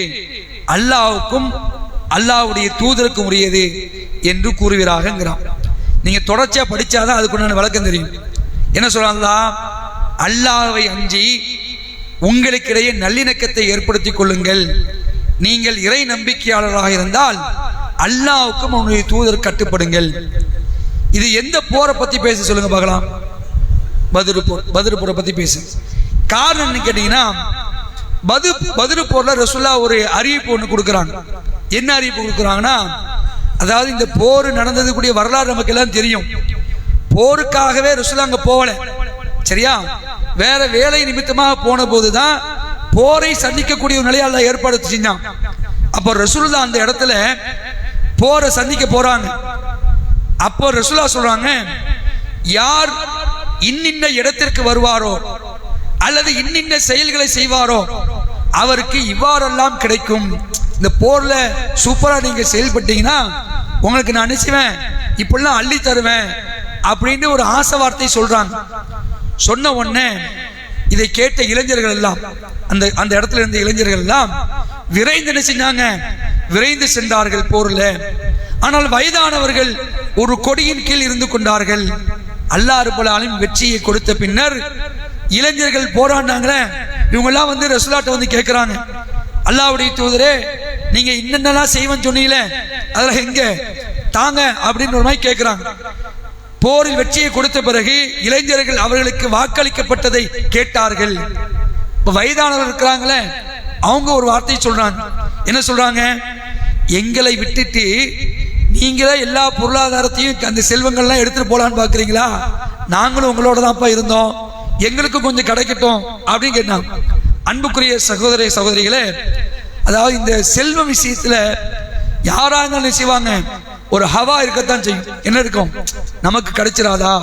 அல்லாஹ்வுக்கும் அல்லாஹ்வுடைய தூதருக்கும் உரியது என்று கூறுவீராக. நீங்க தொடர்ச்சியா படிச்சாதான் அதுக்குண்டான விளக்கம் தெரியும். என்ன சொல்றாங்க? அல்லாஹ்வை அஞ்சி உங்களுக்கிடையே நல்லிணக்கத்தை ஏற்படுத்திக் கொள்ளுங்கள். நீங்கள் இறை நம்பிக்கையாளராக இருந்தால் அல்லாஹ்வுக்கும் அவனுடைய தூதர் கட்டுப்படுங்கள். இது எந்த போரை பத்தி பேச சொல்லுங்க பார்க்கலாம்? பத்ர் போரை பத்தி பேசு. காரணம் என்ன கேட்டீங்கன்னா, பத்ர் போர்ல ரசூலுல்லாஹ் ஒரு அறிவிப்பு ஒன்று கொடுக்குறாங்க. என்ன அறிவிப்பு கொடுக்குறாங்கன்னா, அதாவது இந்த போர் நடந்தது கூடிய வரலாறு நமக்கு எல்லாம் தெரியும். போருக்காகவே ரசூலுல்லாஹ் அங்க போகல, சரியா? வேற வேலை நிமித்தமாக போன போதுதான் போரை சந்திக்கக்கூடிய ஒரு நிலையை அல்லாஹ் ஏற்பாடு செஞ்சான். அப்போ ரசூலுல்லாஹ் அந்த இடத்துல போரை சந்திக்க போறாங்க. அப்போ ரசூலுல்லாஹ் சொல்றாங்க, யார் இன்னின்ன இடத்திற்கு வருவாரோ அல்லது இன்னின்ன செயல்களை செய்வாரோ அவருக்கு இவ்வாறெல்லாம் கிடைக்கும். இந்த போர்ல சூப்பரா நீங்க செயல்பட்டீங்கன்னா உங்களுக்கு நான் நினைச்சுவேன், இப்படிலாம் அள்ளி தருவேன் அப்படின்னு ஒரு ஆசை வார்த்தை சொல்றாங்க. சொன்ன உடனே இதை கேட்ட இளைஞர்கள் எல்லாம், அந்த இடத்துல இருந்த இளைஞர்கள் எல்லாம் விரைந்து என்ன செஞ்சாங்க? விரைந்து சென்றார்கள் போர்ல. ஆனால் வயதானவர்கள் ஒரு கொடியின் கீழ் இருந்து கொண்டார்கள். அல்லாஹ் ரப்பல் ஆலமீன் வெற்றியை கொடுத்த பின்னர் இளைஞர்கள் போராடினாங்களே, இவங்க எல்லாம் வந்து ரசூலுல்லாஹ்ட்ட வந்து கேட்கிறாங்க, அல்லாஹ்வுடைய தூதரே நீங்க என்னென்னலாம் செய்வேன்னு சொன்னீங்களே அதெல்லாம் எங்க தாங்க அப்படின்னு ஒரு மாதிரி கேட்கிறாங்க. போரில் வெற்றியை கொடுத்த பிறகு இளைஞர்கள் அவர்களுக்கு வாக்களிக்கப்பட்டதை கேட்டார்கள். வயதானவர்கள் இருக்கிறாங்களே, அவங்க ஒரு வார்த்தை சொல்றாங்க. என்ன சொல்றாங்க? எங்களை விட்டுட்டு நீங்களே எல்லா பொருளாதாரத்தையும் அந்த செல்வங்கள்லாம் எடுத்துட்டு போலான்னு பாக்குறீங்களா? நாங்களும் உங்களோட தான்ப்பா இருந்தோம், எங்களுக்கு கொஞ்சம் கிடைக்கட்டும் அப்படின்னு கேட்டாங்க. அன்புக்குரிய சகோதர சகோதரிகளே, அதாவது இந்த செல்வ விஷயத்துல யாராங்க செய்வாங்க? ஒரு ஹவா இருக்கத்தான் செய்யும். என்ன இருக்கும்? நமக்கு கிடைச்சிடாதா,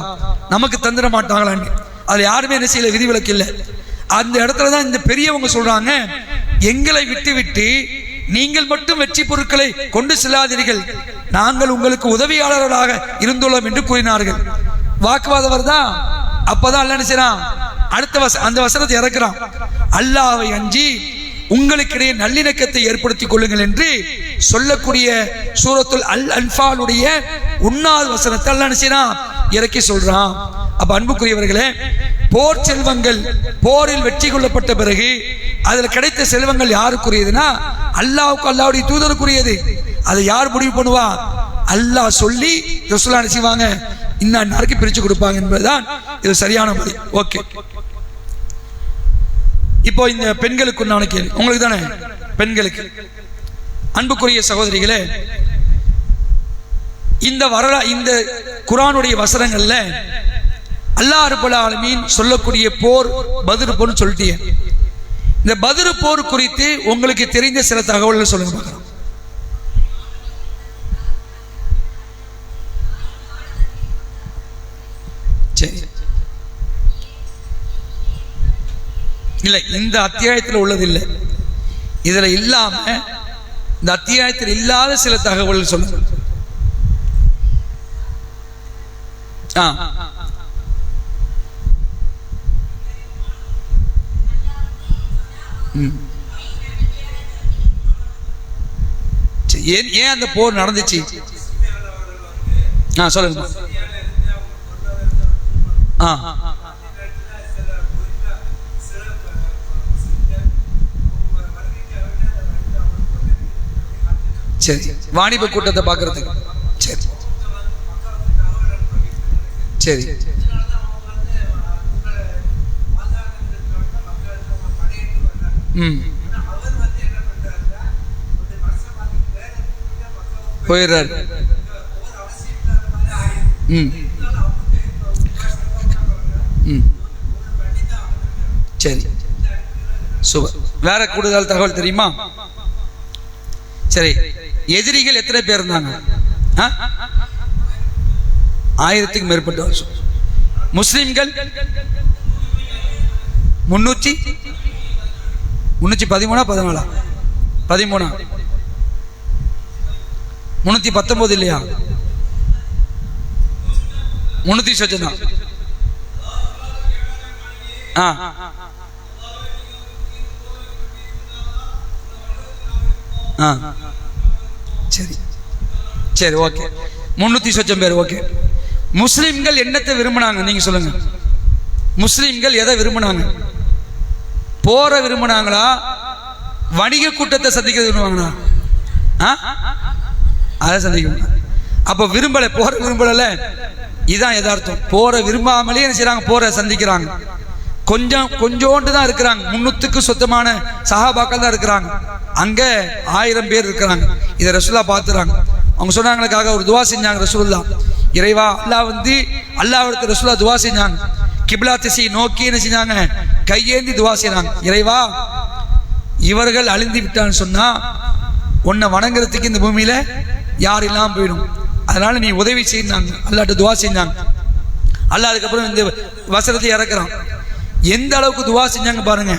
நமக்கு தந்துட மாட்டாங்களான்னு. அதுல யாருமே என்ன செய்யல, விதிவிலக்கு இல்லை. அந்த இடத்துலதான் இந்த பெரியவங்க சொல்றாங்க, எங்களை விட்டு விட்டு நீங்கள் மட்டும் வெற்றி பொருட்களை கொண்டு செல்லாதீர்கள், நாங்கள் உங்களுக்கு உதவியாளர்களாக இருந்துள்ளோம் என்று கூறினார்கள். வாக்குவாதம் வருதா? அப்பதான் அல்ல என்ன செய்யறான்? அடுத்த அந்த வசனத்தை இறக்குறான். அல்லாஹ்வை அஞ்சி உங்களுக்கிடையே நல்லிணக்கத்தை ஏற்படுத்திக் கொள்ளுங்கள் என்று சொல்லக்கூடிய சூரத்துல் அல் அன்ஃபாலுடைய 1வது வசனத்தை அல்லாஹ் என்ன செய்யறான்? இறக்கி சொல்றான். அப்ப அன்புக்குரியவர்களே, போர் செல்வங்கள் போரில் வெற்றி கொள்ளப்பட்ட பிறகு அதுல கிடைத்த செல்வங்கள் யாருக்குரியதுன்னா அல்லாஹ்வுக்கு அல்லாஹ்வுடைய தூதருக்குரியது. அதை யார் முடிவு பண்ணுவா? அல்லாஹ் சொல்லி ரசூலுல்லாஹ் என்ன செய்வாங்க? இன்னாருக்கு பிரிச்சு கொடுப்பாங்க என்பதுதான் இது சரியான முறை. ஓகே, இப்போ இந்த பெண்களுக்கு உண்டான கேள்வி உங்களுக்கு தானே? பெண்களுக்கு. அன்புக்குரிய சகோதரிகளே, இந்த குர்ஆனுடைய வசனங்கள்ல அல்லாஹ் ரப்பல் ஆலமீன் சொல்லக்கூடிய போர் பத்ர் போர்னு சொல்லிட்டீங்க. இந்த பத்ர் போர் குறித்து உங்களுக்கு தெரிந்த சில தகவல்கள் சொல்லுங்க பார்க்கலாம். சரி, இல்ல இந்த அத்தியாயத்தில் உள்ளது இல்லை, இதுல இல்லாம இந்த அத்தியாயத்தில் இல்லாத சில தகவல்கள் சொல்லுங்க. ஏன் அந்த போர் நடந்துச்சு? சொல்லுங்க. சரி, வாணிப கூட்டத்தை பார்க்கறதுக்கு. சரி சரி போயிடுறாரு. சரி சூப்பர். வேற கூடுதல் தகவல் தெரியுமா? சரி, எதிரிகள் எத்தனை பேர் இருந்தாங்க? 1000க்கும் மேற்பட்ட வருஷம். முஸ்லிம்கள் 313 14 13 319 இல்லையா? 300 சொச்சம் தான். சரி சரி ஓகே, 300 சொச்சம் பேர். ஓகே, முஸ்லிம்கள் என்னத்தை விரும்பினாங்க நீங்க சொல்லுங்க. முஸ்லிம்கள் எதை விரும்பினாங்க? போற விரும்பினாங்களா, வணிக கூட்டத்தை சந்திக்கிறது விரும்புவாங்களா? அதை சந்திக்கணும். அப்ப விரும்பல, போற விரும்பல. இதுதான் யதார்த்தம். போற விரும்பாமலே என்ன செய்யறாங்க? போற சந்திக்கிறாங்க. கொஞ்சோண்டு தான் இருக்கிறாங்க. 300க்கு சொந்தமான சஹாபாக்கள் தான் இருக்கிறாங்க. அங்க 1000 பேர் இருக்கிறாங்க. இதை ரசூலுல்லாஹ் பார்த்துறாங்க. அவங்க சொன்னாங்களுக்காக ஒரு துவா செஞ்சாங்க ரசூலுல்லாஹ். இறைவா, அல்லாஹ்விடத்தில் ரசூலுல்லாஹ் துவா செஞ்சாங்க. கிப்லா திசையை நோக்கி என்ன செஞ்சாங்க? கையேந்தி துவா செய்றாங்க. இறைவா, இவர்கள் அழிந்து விட்டான்னு சொன்னா உன்னை வணங்குறதுக்கு இந்த பூமியில யார் இல்லாம போயிடும். அதனால நீ உதவி செய்யினாங்க. அல்லாஹ்ட்ட துவா செஞ்சாங்க. அல்லாஹ் அதுக்கப்புறம் இந்த வசனத்தை இறக்குறான். எந்த அளவுக்கு துவா செஞ்சாங்க பாருங்க.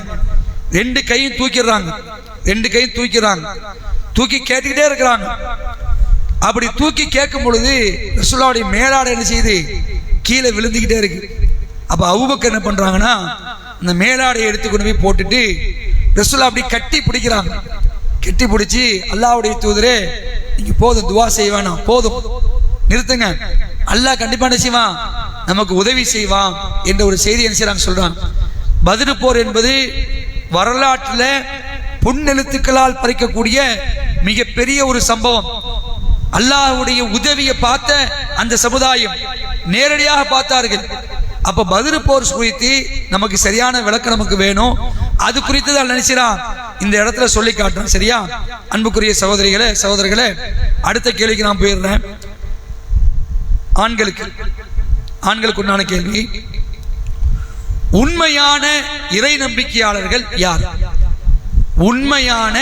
2 கையும் தூக்கிடுறாங்க. 2 கையும் தூக்கிறாங்க. தூக்கி கேட்டுக்கிட்டே இருக்கிறாங்க. அப்படி தூக்கி கேட்கும் பொழுது ரசூலுல்லாஹ்வுடைய மேலாடை என்ன செய்யுது? கீழே விழுந்துக்கிட்டே இருக்கு. அப்ப அபூபக்கர் என்ன பண்றாங்கன்னா, அந்த மேலாடையை எடுத்துக்கொண்டு போய் போட்டுட்டு ரசூலுல்லாஹ் அப்படி கட்டி பிடிக்கிறாங்க. கட்டி பிடிச்சி, அல்லாஹ்வுடைய தூதரே, நீங்க போதும், துவா செய்ய வேணாம், போதும், நிறுத்துங்க. அல்லாஹ் கண்டிப்பா என்ன செய்வான்? நமக்கு உதவி செய்வான் என்ற ஒரு செய்தி என்ன செய்றாங்க சொல்றாங்க. பத்ர் போர் என்பது வரலாற்றில் பொன்னெழுத்துக்களால் பறிக்கக்கூடிய மிகப்பெரிய ஒரு சம்பவம். அல்லாஹ்வுடைய உதவியை பார்த்த அந்த சமுதாயம் நேரடியாக பார்த்தார்கள். அப்ப பத்ர் போர் குறித்து நமக்கு சரியான விளக்கம் நமக்கு வேணும். அது குறித்து தான் நினைச்சான் இந்த இடத்துல சொல்லி காட்டுறேன். சரியா? அன்புக்குரிய சகோதரிகளே, சகோதரர்களே, அடுத்த கேள்விக்கு நான் போயிடுறேன். ஆண்களுக்கு உண்டான கேள்வி. உண்மையான இறை நம்பிக்கையாளர்கள் யார்? உண்மையான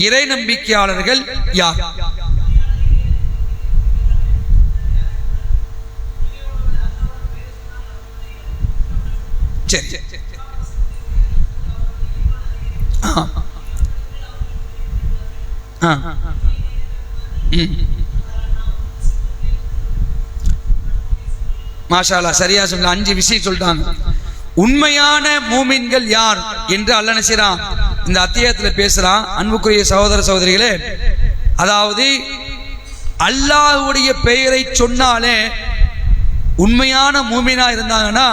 இறை நம்பிக்கையாளர்கள் யார்? சரி, மாஷா அல்லாஹ், சரியா சொல்ல. 5 விஷயம் சொல்லிட்டாங்க. உண்மையான மூமின்கள் யார் என்று அல்லாஹ் நினைச்சான் இந்த அத்தியாயத்தில் பேசுறான். அன்புக்குரிய சகோதர சகோதரிகளே, அதாவது அல்லாஹ்வுடைய பெயரை சொன்னாலே உண்மையான மூமினா இருந்தாங்கன்னா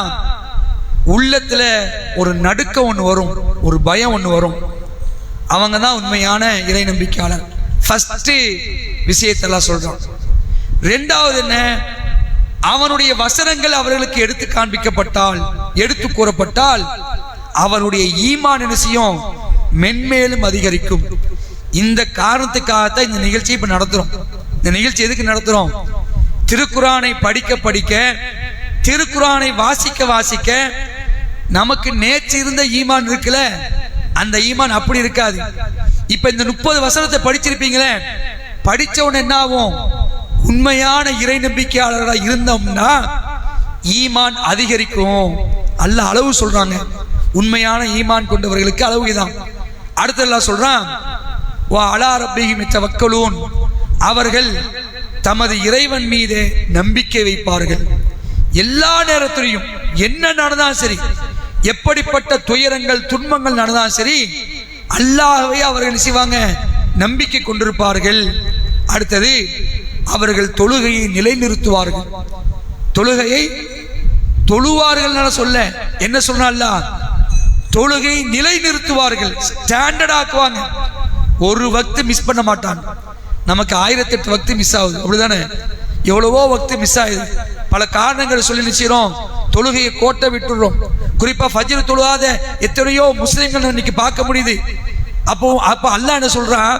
உள்ளத்துல ஒரு நடுக்கம் ஒன்று வரும், ஒரு பயம் ஒன்று வரும். அவங்க தான் உண்மையான இறை நம்பிக்கையாளர். ஃபர்ஸ்ட் விஷயத்தெல்லாம் சொல்றான். 2வது என்ன? அவனுடைய வசனங்கள் அவர்களுக்கு எடுத்து காண்பிக்கப்பட்டால், எடுத்து கூறப்பட்டால் அவருடைய ஈமான் என்ன செய்யும்? மென்மேலும் அதிகரிக்கும். இந்த காரணத்துக்காகத்தான் இந்த நிகழ்ச்சியை இப்ப நடத்துறோம். இந்த நிகழ்ச்சி எதுக்கு நடத்துறோம்? திருக்குரானை படிக்க படிக்க, திருக்குரானை வாசிக்க வாசிக்க நமக்கு நேற்று இருந்த ஈமான் இருக்குல்ல, அந்த ஈமான் அப்படி இருக்காது. இப்ப இந்த 30 வசனத்தை படிச்சிருப்பீங்களே, படிச்ச உடனே என்ன ஆகும்? உண்மையான இறை நம்பிக்கையாளராக இருந்தோம்னா ஈமான் அதிகரிக்கும். அல்லாஹ் அளவு சொல்றாங்க. உண்மையான ஈமான் கொண்டவர்களுக்கு அளவு இதான். அடுத்து அல்லாஹ் சொல்றான், வா அலா ரப்பிஹிம் யதவக்கலூன், அவர்கள் தமது இறைவன் மீது நம்பிக்கை வைப்பார்கள். எல்லா நேரத்திலையும் என்ன நடந்தாலும் சரி, எப்படிப்பட்ட துயரங்கள் துன்பங்கள் நடந்தாலும் சரி, அல்லாஹ்வை அவர்கள் செய்வாங்க, நம்பிக்கை கொண்டிருப்பார்கள். அடுத்தது, அவர்கள் தொழுகையை நிலைநிறுத்துவார்கள். தொழுகையை தொழுவார்கள் சொல்ல என்ன சொன்னா, தொழுகையை நிலைநிறுத்துவார்கள், ஸ்டாண்டர்ட் ஆக்குவாங்க. ஒரு வக்து மிஸ் பண்ண மாட்டாங்க. நமக்கு 1008 வக்து மிஸ் ஆகுது, அப்படிதானே? எவ்வளவோ வக்து மிஸ் ஆகுது. பல காரணங்கள் சொல்லி நிச்சயம் தொழுகையை கோட்டை விட்டுடுறோம். குறிப்பா ஃபஜ்ர் தொழுகாத எத்தனையோ முஸ்லிம்கள் இன்னைக்கு பார்க்க முடியுது. அப்போ அல்லாஹ் என்ன சொல்றான்,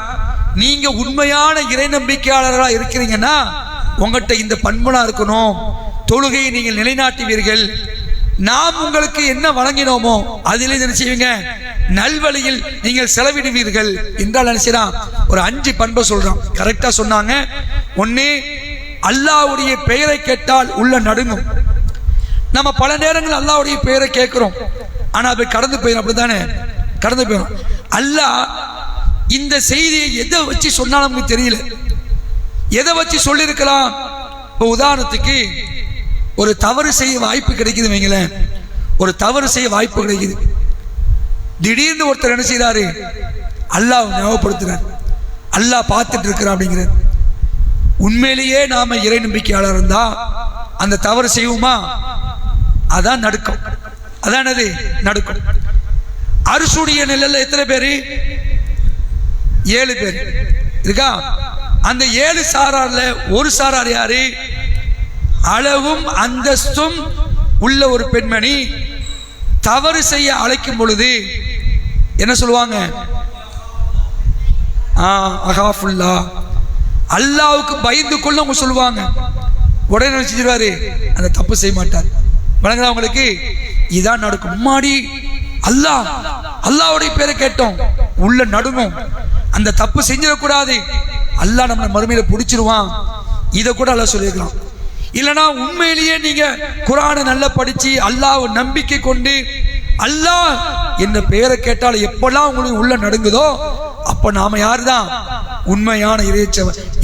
நீங்க உண்மையான இறை நம்பிக்கையாளர்களா இருக்கிறீங்கன்னா உங்கள்கிட்ட இந்த பண்புலாம் இருக்கணும். தொழுகையை நீங்கள் நிலைநாட்டுவீர்கள். நாம் உங்களுக்கு என்ன வழங்கினோமோ அதில் என்ன செய்வீங்க, நல்வழியில் நீங்கள் செலவிடுவீர்கள் என்றால் என்ன செய்யறான், ஒரு 5 பண்பை சொல்றான். கரெக்டா சொன்னாங்க. ஒண்ணு, அல்லாஹ்வுடைய பெயரை கேட்டால் உள்ள நடுங்கும். நம்ம பல நேரங்கள் அல்லாஹ்வுடைய பெயரை கேட்கிறோம், ஆனா அது கடந்து போயிடும், அப்படித்தானே? கடந்து போயிடும். அல்லாஹ் இந்த செய்தியை எதை வச்சு சொன்னாலும் நமக்கு தெரியல, எதை வச்சு சொல்லியிருக்கலாம். இப்போ உதாரணத்துக்கு ஒரு தவறு செய்ய வாய்ப்பு கிடைக்குது வைங்களேன், ஒரு தவறு செய்ய வாய்ப்பு கிடைக்குது. திடீர்னு ஒருத்தர் என்ன செய்யறாரு, அல்லாஹ் ஞாபகப்படுத்துறார், அல்லாஹ் பார்த்துட்டு இருக்கிறான் அப்படிங்கிறார். உண்மையிலேயே நாம இறை நம்பிக்கையாளர் இருந்தா அந்த தவறு செய்வோமா? அதான் நடுக்கம். அதான் அது நடுக்கம். அரிசுடைய நிலையில எத்தனை பேரு? 7 பேர் இருக்கா? அந்த 7 சாரார்ல ஒரு சாரார் யாரு? அளவும் அந்தஸ்தும் உள்ள ஒரு பெண்மணி தவறு செய்ய அழைக்கும் பொழுது என்ன சொல்லுவாங்க? அகாஃபுல்லா, அல்லாவுக்கு பயந்து கொள்ள அவங்க சொல்லுவாங்க. உடனே நினைச்சிருவாரு, அந்த தப்பு செய்ய மாட்டார். வழங்குதா உங்களுக்கு? இதான் நடக்கும். முன்னாடி அல்லாவுடைய பேரை கேட்டோம், உள்ள நடுங்கும். அந்த தப்பு செஞ்சிடக்கூடாது, அல்லாஹ் நம்ம மறுமையில பிடிச்சிருவான். இதை கூட அல்லாஹ் சொல்லியிருக்கலாம். இல்லைன்னா உண்மையிலேயே நீங்க குர்ஆனை நல்லா படிச்சு அல்லாஹ்வை நம்பிக்கை கொண்டு அல்லாஹ் என்ன பெயரை கேட்டால் எப்பெல்லாம் உங்களுக்கு உள்ள நடுங்குதோ அப்ப நாம யாருதான் உண்மையான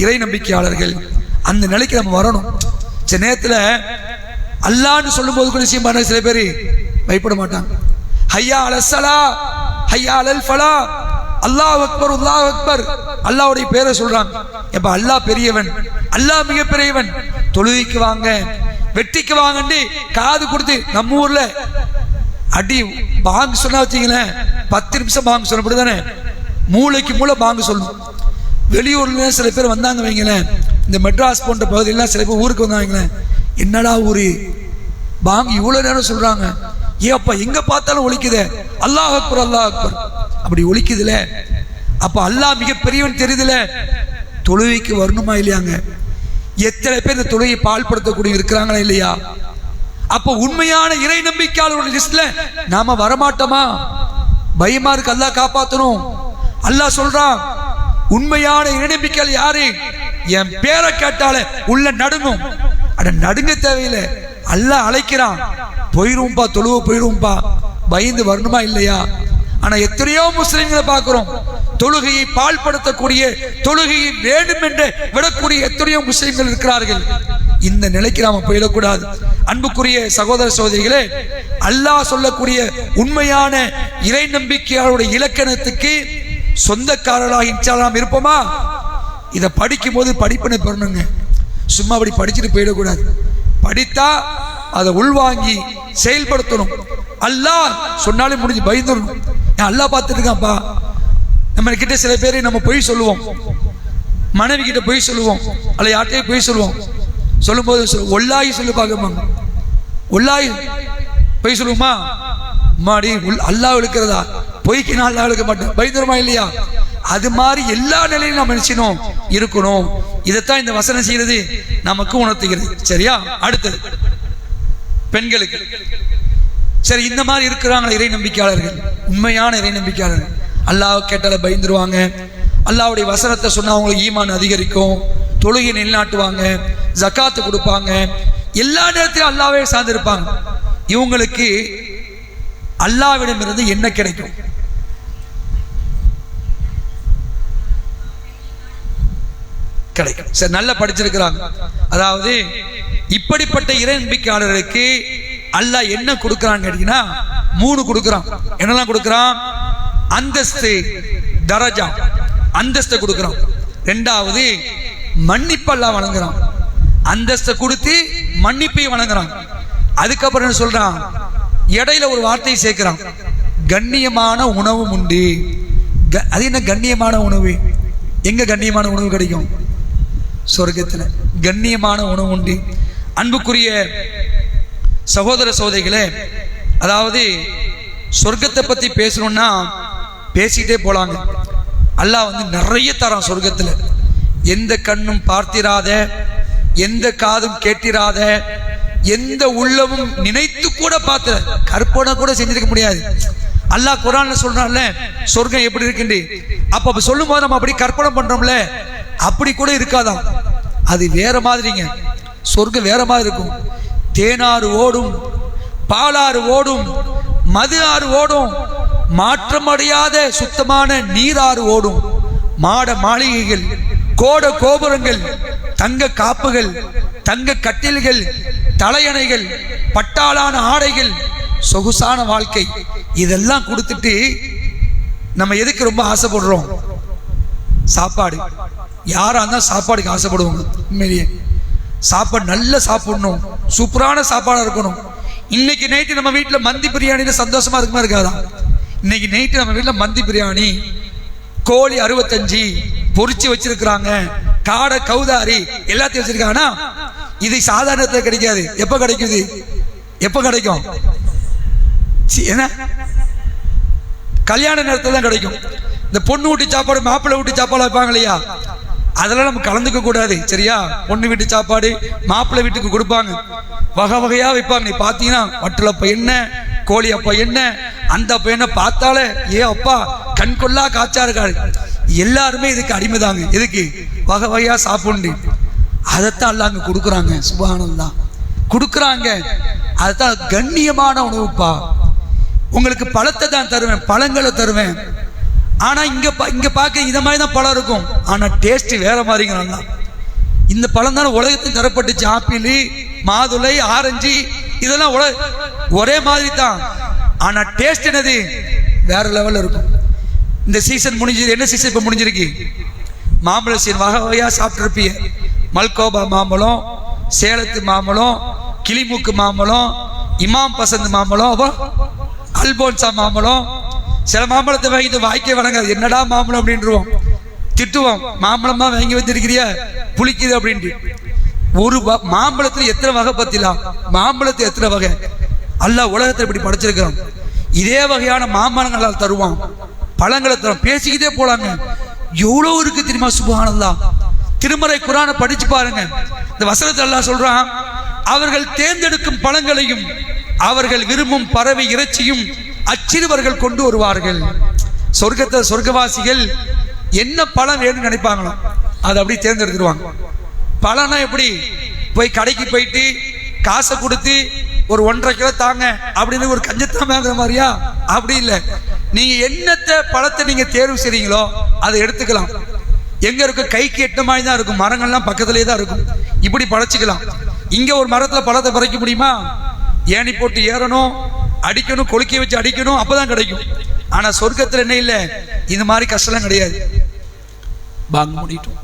இறை நம்பிக்கையாளர்கள். அந்த நிலைக்கு நம்ம வரணும். சில நேரத்துல அல்லாஹ்னு சொல்லும் போது கூட விஷயம் பண்ண சில பேர் பயப்பட மாட்டாங்க. ஹய்யா அலஸ்ஸலா, ஹய்யா அலல் ஃபலா, அல்லாஹ் அக்பர், அல்லாஹ் அக்பர், அல்லாஹ்வுடைய பேரை சொல்றாங்க. எப்ப அல்லாஹ் பெரியவன், அல்லாஹ் மிக பெரியவன், தொழுகைக்கு வாங்க, வெற்றிக்கு வாங்கன்னு காது கொடுத்து. நம்ம ஊர்ல அடி பாங்கு சொன்னா வச்சீங்களேன், 10 நிமிஷம் பாங்கு சொல்லப்படுதானே, மூளைக்கு மூளை பாங்கு சொல்லணும். வெளியூர்ல சில பேர் வந்தாங்க வைங்களேன், இந்த மெட்ராஸ் போன்ற பகுதியெல்லாம் சில பேர் ஊருக்கு வந்தாங்களேன், என்னடா ஊரு பாங்கு இவ்வளவு நேரம் சொல்றாங்க, ஏப்பா எங்க பார்த்தாலும் ஒலிக்குதே, அல்லாஹ் அக்பர், அல்லாஹ் அக்பர், அப்படி ஒலிக்குதுல. அப்ப அல்லாஹ் மிக பெரியவன் தெரியுதுல. தொழுகைக்கு வரணுமா இல்லையாங்க? எத்தனை பேர் இந்த தொழுகையை பால்படுத்தக்கூடிய இருக்கிறாங்களா இல்லையா? அப்போ உண்மையான இறை நம்பிக்கையாளர்கள் லிஸ்ட்ல நாம வரமாட்டோமா? பயமா இருக்கு. அல்லாஹ் காப்பாத்தணும். அல்லாஹ் சொல்றான், உண்மையான இறை நம்பிக்கையாளர் யாரு? என் பேரை கேட்டாலே உள்ள நடுங்கும். அட நடுங்க தேவையில்லை, அல்லாஹ் அழைக்கிறான். போயிருவோம்பா, தொழுவ போயிருவோம்பா, பயந்து வரணுமா இல்லையா? ஆனா எத்தனையோ முஸ்லிம்களை பார்க்கிறோம், தொழுகையை பால்படுத்தக்கூடிய, தொழுகையை வேண்டும் என்று விடக்கூடிய எத்தனையோ முஸ்லிம்கள் இருக்கிறார்கள். இந்த நிலைக்கு நாம போயிடக்கூடாது. அன்புக்குரிய சகோதர சகோதரிகளே, அல்லாஹ் சொல்லக்கூடிய உண்மையான இறை நம்பிக்கையாளருடைய இலக்கணத்துக்கு சொந்தக்காரர்களாக இன்ஷா அல்லாஹ் இருப்போமா? இதை படிக்கும் போது படிப்பினை பெறணுங்க. சும்மா அப்படி படிச்சுட்டு போயிடக்கூடாது. படித்தா அதை உள்வாங்கி செயல்படுத்தணும். அல்லாஹ் சொன்னாலே முடிஞ்சு பயந்துடணும். அல்லாஹ் பார்த்துட்டு இருக்கான்ப்பா. நம்ம கிட்ட சில பேரை நம்ம பொய் சொல்லுவோம், மனைவி கிட்ட பொய் சொல்லுவோம், அல்ல யார்கிட்டயும் பொய் சொல்லுவோம். சொல்லும் போது ஒல்லாயி சொல்லி பார்க்கப்பாங்க, ஒல்லாயி பொய் சொல்லுவோமா? மாடி அல்லாஹ் இழுக்கிறதா? பொய்க்கு நான் அல்லாஹ் இழுக்க மாட்டேன், பயந்துருமா இல்லையா? அது மாதிரி எல்லா நிலையிலும் நம்ம நினைச்சணும் இருக்கணும். இதைத்தான் இந்த வசனம் செய்யறது நமக்கு உணர்த்துகிறது. சரியா? அடுத்தது பெண்களுக்கு. சரி, இந்த மாதிரி இருக்கிறாங்களா இறை நம்பிக்கையாளர்கள், உண்மையான இறை நம்பிக்கையாளர்கள்? அல்லாஹ் கேட்டால பயந்துருவாங்க, அல்லாஹ்வுடைய வசனத்தை சொன்னா அவங்களுக்கு ஈமான் அதிகரிக்கும், தொழுகை நிலைநாட்டுவாங்க, ஜக்காத்து கொடுப்பாங்க, எல்லா நேரத்திலும் அல்லாஹ்வே சார்ந்திருப்பாங்க. இவங்களுக்கு அல்லாஹ்விடமிருந்து என்ன கிடைக்கும்? கிடைக்கும். சரி, நல்லா படிச்சிருக்கிறாங்க. அதாவது இப்படிப்பட்ட இறை நம்பிக்கையாளர்களுக்கு அல்லாஹ் என்ன கொடுக்கிறான்னு கேட்டீங்கன்னா 3 கொடுக்கிறான். என்னெல்லாம் கொடுக்கிறான்? அந்தஸ்து, தரஜா, அந்தஸ்தை கொடுக்கிறான். 2வது மன்னிப்பு அல்லாஹ் வழங்குறான். அந்தஸ்தை கொடுத்து மன்னிப்பை வழங்குறான். அதுக்கப்புறம் என்ன சொல்றான்? இடையில ஒரு வார்த்தையை சேர்க்கிறான், கண்ணியமான உணவு உண்டு. அது என்ன கண்ணியமான உணவு? எங்க கண்ணியமான உணவு கிடைக்கும்? சொர்க்கத்தில் கண்ணியமான உணவு உண்டு. அன்புக்குரிய சகோதர சகோதரிகளே, அதாவது சொர்க்கத்தை பத்தி பேசணும்னா பேசிட்டே போலாங்க. அல்லாஹ் வந்து நிறைய தரான் சொர்க்கத்தில். எந்த கண்ணும் பார்த்திராத, எந்த காதும் கேட்டிராத, எந்த உள்ளமும் நினைத்து கூட பார்த்த, கற்பனை கூட செஞ்சிருக்க முடியாது. அல்லாஹ் குர்ஆன்ல சொல்றான்ல சொர்க்கம் எப்படி இருக்குன்னு. அப்ப சொல்லும் போது நம்ம அப்படி கற்பனை பண்றோம்ல, அப்படி கூட இருக்காதான். அது வேற மாதிரிங்க. சொர்க்கம் வேற மாதிரி இருக்கும். தேனாறு ஓடும், பாலாறு ஓடும், மது ஆறு ஓடும், மாற்றமடையாத சுத்தமான நீராறு ஓடும். மாட மாளிகைகள், கோட கோபுரங்கள், தங்க காப்புகள், தங்க கட்டில்கள், தலையணைகள், பட்டாளான ஆடைகள், சொகுசான வாழ்க்கை, இதெல்லாம் கொடுத்துட்டு நம்ம எதுக்கு ரொம்ப ஆசைப்படுறோம்? சாப்பாடு. யாரா இருந்தா சாப்பாடுக்கு ஆசைப்படுவாங்க. உண்மையிலேயே சாப்பாடு நல்லா சாப்பிடணும், சூப்பரான சாப்பாடா இருக்கணும். இன்னைக்கு நைட்டு நம்ம வீட்டில் மந்தி பிரியாணின்னு சந்தோஷமா இருக்குமா இருக்காதா? இன்னைக்கு நைட்டு நம்ம வீட்டில் மந்தி பிரியாணி, கோழி 65 பொரிச்சு வச்சிருக்கிறாங்க, காடை கௌதாரி எல்லாத்தையும் வச்சிருக்காங்கன்னா இது சாதாரணத்தில் கிடைக்காது. எப்ப கிடைக்குது? எப்ப கிடைக்கும்? என்ன கல்யாண நேரத்தில் தான் கிடைக்கும். இந்த பொண்ணு வீட்டு சாப்பாடு, மாப்பிள்ளை வீட்டு சாப்பாடு வைப்பாங்க இல்லையா, அதெல்லாம் நம்ம கலந்துக்க கூடாது. சரியா? பொண்ணு வீட்டு சாப்பாடு மாப்பிள்ளை வீட்டுக்கு கொடுப்பாங்க, வகை வகையா வைப்பாங்க. நீ பாத்தீங்கன்னா வட்டலப்ப என்ன, கோழி அப்ப என்ன, அந்த அப்ப என்ன பார்த்தாலே ஏ அப்பா கண் கொள்ளா காய்ச்சா இருக்காரு. எல்லாருமே இதுக்கு அடிமைதாங்க. எதுக்கு? வகை வகையா சாப்பிடு. அதைத்தான் எல்லாம் அங்க கொடுக்குறாங்க. சுப்ஹானல்லாஹ் கொடுக்குறாங்க. அதுதான் கண்ணியமான உணவுப்பா. உங்களுக்கு பழத்தை தான் தருவேன், பழங்களை தருவேன். ஆனா இங்க பார்க்க இத மாதிரி தான் பழம் இருக்கும், ஆனா டேஸ்ட் வேற மாதிரிங்க. நல்லா இந்த பழம் தானே உலகத்தில் தரப்பட்டுச்சு. ஆப்பிள், மாதுளை, ஆரஞ்சு இதெல்லாம் ஒரே மாதிரி தான், ஆனா டேஸ்ட் என்னது வேற லெவல்ல இருக்கும். இந்த சீசன் முடிஞ்சது. என்ன சீசன் இப்ப முடிஞ்சிருக்கு? மாம்பழ சீசன். வகை வகையா சாப்பிட்டு இருப்பீங்க. மல்கோபா மாம்பழம், சேலத்து மாம்பழம், கிளிமூக்கு மாம்பழம், இமாம் பசந்த் மாம்பழம், அல்போன்சா மாம்பழம். சில மாம்பழத்தை வாங்கிட்டு வாய்க்கே வணங்காது. என்னடா மாம்பழம் அப்படின்ட்டுருவோம், திட்டுவோம். மாம்பழமா வாங்கி வச்சிருக்கிறியா, புளிக்குது அப்படின்ட்டு. ஒரு மாம்பழத்துல எத்தனை வகை பத்திலாம்? மாம்பழத்தை எத்தனை வகை அல்லாஹ் உலகத்தை இப்படி படைச்சிருக்கிறோம். இதே வகையான மாம்பழங்களால் தருவான், பழங்களை தரும். பேசிக்கிட்டே போலாங்க. எவ்வளவு இருக்கு தெரியுமா? சுப்ஹானல்லாஹ். திருமறை குர்ஆனை படிச்சு பாருங்க. இந்த வசனத்தை அல்லாஹ் சொல்றான், அவர்கள் தேர்ந்தெடுக்கும் பழங்களையும் அவர்கள் விரும்பும் பறவை இறைச்சியும் அச்சிறுவர்கள் கொண்டு வருவார்கள். சொர்க்கத்தை சொர்க்கவாசிகள் என்ன பழம் வேணும்னு நினைப்பாங்களோ அதை அப்படி தேர்ந்தெடுத்துருவாங்க. பழம்னா எப்படி? போய் கடைக்கு போயிட்டு காசை கொடுத்து ஒரு 1.5 கிலோ தாங்க அப்படின்னு ஒரு கஞ்சத்தான் வாங்குற மாதிரியா? அப்படி இல்லை. நீங்க என்னத்தை பழத்தை நீங்க தேர்வு செய்றீங்களோ அதை எடுத்துக்கலாம். எங்க இருக்கும்? கைக்கு எட்ட மாதிரி தான் இருக்கும். மரங்கள்லாம் பக்கத்திலே தான் இருக்கும். இப்படி பழச்சிக்கலாம். இங்க ஒரு மரத்துல பழத்தை பறிக்க முடியுமா? ஏணி போட்டு ஏறணும், அடிக்கணும், கொளுக்கி வச்சு அடிக்கணும், அப்பதான் கிடைக்கும். ஆனா சொர்க்கத்துல என்ன இல்லை, இந்த மாதிரி கஷ்டம் கிடையாது. பாங்க முடிட்டோம்.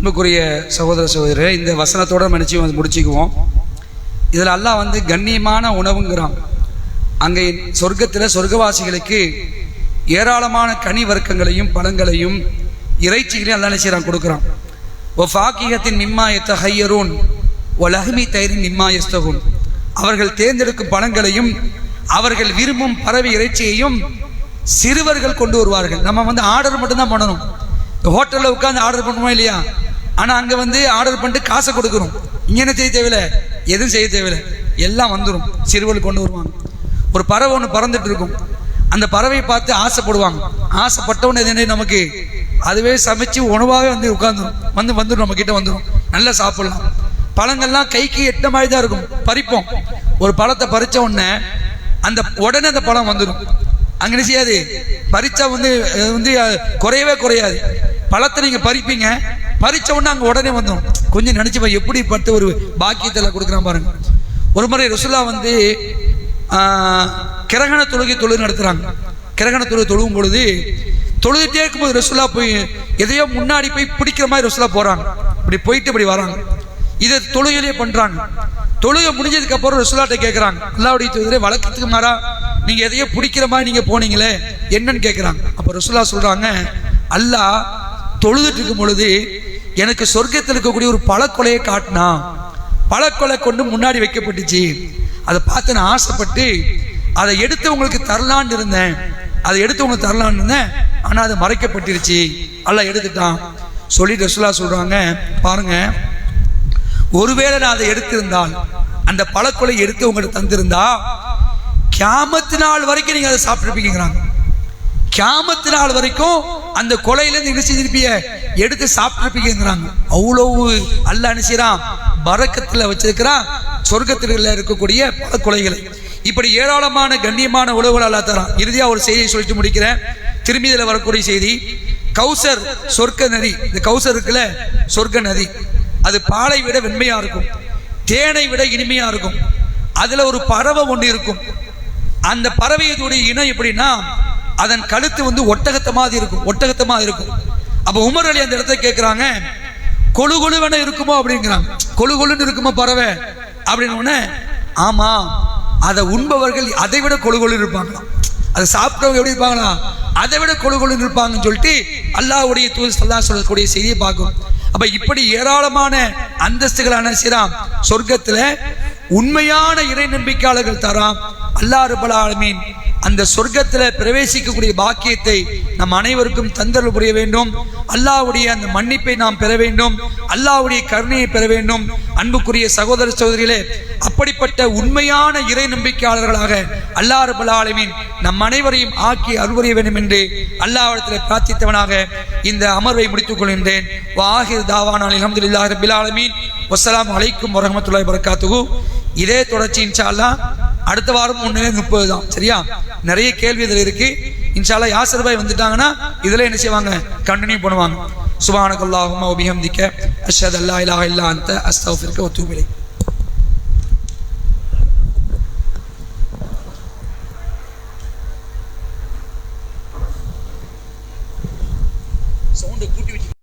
அன்புக்குரிய சகோதர சகோதரர், இந்த வசனத்தோட மன்னிச்சு முடிச்சுக்குவோம். இதில் அல்லாஹ் வந்து கண்ணியமான உணவுங்கிறான். அங்கே சொர்க்கத்தில் சொர்க்கவாசிகளுக்கு ஏராளமான கனி வர்க்கங்களையும் பழங்களையும் இறைச்சிகளையும் அல்லாஹ் நினைச்சான் கொடுக்குறான். ஓ ஃபாக்கிகத்தின் மிம்மா எத்தஹையரூன் ஓ லஹ்மி தயிரின் மிம்மா எஸ்தகுன். அவர்கள் தேர்ந்தெடுக்கும் பழங்களையும் அவர்கள் விரும்பும் பறவை இறைச்சியையும் சிறுவர்கள் கொண்டு வருவார்கள். நம்ம வந்து ஆர்டர் மட்டும்தான் பண்ணணும். ஹோட்டலில் உட்காந்து ஆர்டர் பண்ணுவோம் இல்லையா? ஆனால் அங்கே வந்து ஆர்டர் பண்ணிட்டு காசை கொடுக்குறோம். இங்கே என்ன செய்ய தேவையில்லை, எதுவும் செய்ய தேவையில்லை, எல்லாம் வந்துடும். சிறுவர்கள் கொண்டு வருவாங்க. ஒரு பறவை ஒன்று பறந்துட்டு இருக்கும். அந்த பறவையை பார்த்து ஆசைப்படுவாங்க. ஆசைப்பட்டவொன்னு எது நமக்கு அதுவே சமைச்சு உணவாகவே வந்து உட்காந்துரும், வந்துடும் நம்ம கிட்ட வந்துடும். நல்லா சாப்பிடலாம். பழங்கள்லாம் கைக்கு எட்ட மாதிரி தான் இருக்கும். பறிப்போம். ஒரு பழத்தை பறிச்ச உடனே உடனே அந்த பழம் வந்துடும். அங்கே என்ன செய்யாது, பறிச்சா வந்து குறையவே குறையாது. பழத்தை நீங்கள் பறிப்பீங்க, பறிச்ச உடனே அங்கே உடனே வந்துடும். கொஞ்சம் நினைச்சு எப்படி பட்டு ஒரு பாக்கியத்தில் கொடுக்குறான் பாருங்க. ஒரு முறை ரசூலா வந்து கிரகண தொழுகை நடத்துறாங்க. கிரகண தொழுகும் பொழுது தொழுதுட்டே இருக்கும்போது ரசூலா போய் எதையோ முன்னாடி போய் பிடிக்கிற மாதிரி ரசூலா போறாங்க. இப்படி போயிட்டு இப்படி வராங்க. இதை தொழுகையிலே பண்றாங்க. தொழுகை முடிஞ்சதுக்கு அப்புறம் ரசூலாட்ட கேட்கறாங்க, அல்லாஹ்வுடைய தூதரே, வழக்கத்துக்கு மாறா நீங்க எதையோ பிடிக்கிற மாதிரி நீங்க போனீங்களே, என்னன்னு கேட்கறாங்க. அப்ப ரசூலா சொல்றாங்க, அல்லாஹ் தொழுதுட்டு இருக்கும் பொழுது எனக்கு சொர்க்கத்தில் இருக்கக்கூடிய ஒரு பழக்கொலையை காட்டினா. பழக்கொலை கொண்டு முன்னாடி வைக்கப்பட்டுச்சு. அதை பார்த்து நான் ஆசைப்பட்டு அதை எடுத்து உங்களுக்கு தரலான்னு இருந்தேன். ஆனா அது மறைக்கப்பட்டிருச்சு, அல்லாஹ் எடுத்துட்டான் சொல்லிட்டு ரசூலா சொல்றாங்க, பாருங்க, ஒருவேளை நான் அதை எடுத்திருந்தால், அந்த பழக்கொலை எடுத்து உங்களுக்கு தந்திருந்தா, கியாமத்து நாள் வரைக்கும் நீங்க அதை சாப்பிட்டுருப்பீங்கிறாங்க. கியாமத்து நாள் வரைக்கும் அந்த கொலையிலேருந்து என்ன செஞ்சிருப்பீங்க, எடுத்து சாப்பிட்டுருப்பீங்கிறாங்க. அவ்வளவு அல்லாஹ் நினைச்சான் பரக்கத்தில் வச்சிருக்கிறான் சொர்க்கத்தில் இருக்கக்கூடிய பல கொலைகளை. இப்படி ஏராளமான கண்ணியமான உணவுகள் அல்லாஹ் தரான். இறுதியா ஒரு செய்தியை சொல்லிட்டு முடிக்கிறேன். திருமீதியில் வரக்கூடிய செய்தி, கௌசர் சொர்க்க நதி. இந்த கௌசர் இருக்குல்ல, சொர்க்க நதி, அது பாலை விட வெண்மையா இருக்கும், தேனை விட இனிமையா இருக்கும். அதுல ஒரு பறவை ஒன்று இருக்கும். அந்த பறவையுடைய இனம் எப்படின்னா, அதன் கழுத்து வந்து ஒட்டகத்தை மாதிரி இருக்கும். அப்ப உமர் அலி அந்த இடத்த கேட்கிறாங்க, கொழு கொழுவென இருக்குமோ அப்படிங்கிறாங்க. கொழு கொழுன்னு இருக்குமோ பறவை அப்படின்னு. ஆமா, அதை உண்பவர்கள் அதை விட கொழு கொழு இருப்பாங்களா, அதை சாப்பிட்டவங்க எப்படி இருப்பாங்களா, அதை விட கொழு கொழுன்னு இருப்பாங்கன்னு சொல்லிட்டு அல்லாஹ்வுடைய தூதர் ஸல்லல்லாஹு அலைஹி சொல்லக்கூடிய செய்தியை பார்க்கும். அப்ப இப்படி ஏராளமான அந்தஸ்துகளான சிராம் சொர்க்கத்துல உண்மையான இறை நம்பிக்கையாளர்கள் தராம். அல்லாஹ் ரப்பல் ஆலமீன் அந்த சொர்க்கத்தில் பிரவேசிக்கக்கூடிய பாக்கியத்தை நம் அனைவருக்கும் தந்தருள் புரிய வேண்டும். அல்லாஹ்வுடைய அந்த மன்னிப்பை நாம் பெற வேண்டும். அல்லாஹ்வுடைய கருணையை பெற வேண்டும். அன்புக்குரிய சகோதர சகோதரிகளே, அப்படிப்பட்ட உண்மையான இறை நம்பிக்கையாளர்களாக அல்லாஹ் ரப்பல் ஆலமீன் நம் அனைவரையும் ஆக்கி அருள்புரிய வேண்டும் என்று அல்லாஹ்விடத்தில் பிரார்த்தித்தவனாக இந்த அமர்வை முடித்துக் கொள்கின்றேன். வாஹிர் தாவானா அல்ஹம்துலில்லாஹி ரப்பில் ஆலமீன். வஸ்ஸலாமு அலைக்கும் வரஹ்மத்துல்லாஹி வபரகாத்துஹு. இதே தொடர்ச்சி இன்ஷா அல்லாஹ் அடுத்த வாரம் 30 தான். சரியா? நிறைய கேள்வி இதில் இருக்கு. இன்ஷா அல்லாஹ் யாசர் பாய் வந்துட்டாங்கன்னா இதுல என்ன செய்வாங்க, கண்டினியூ பண்ணுவாங்க. சுப்ஹானக்கல்லாஹும்ம வ பிஹம்திக அஷ்ஹது அல்லா இலாஹா இல்லா அன்த அஸ்தக்ஃபிருக வ அத்தூபு இலைக்.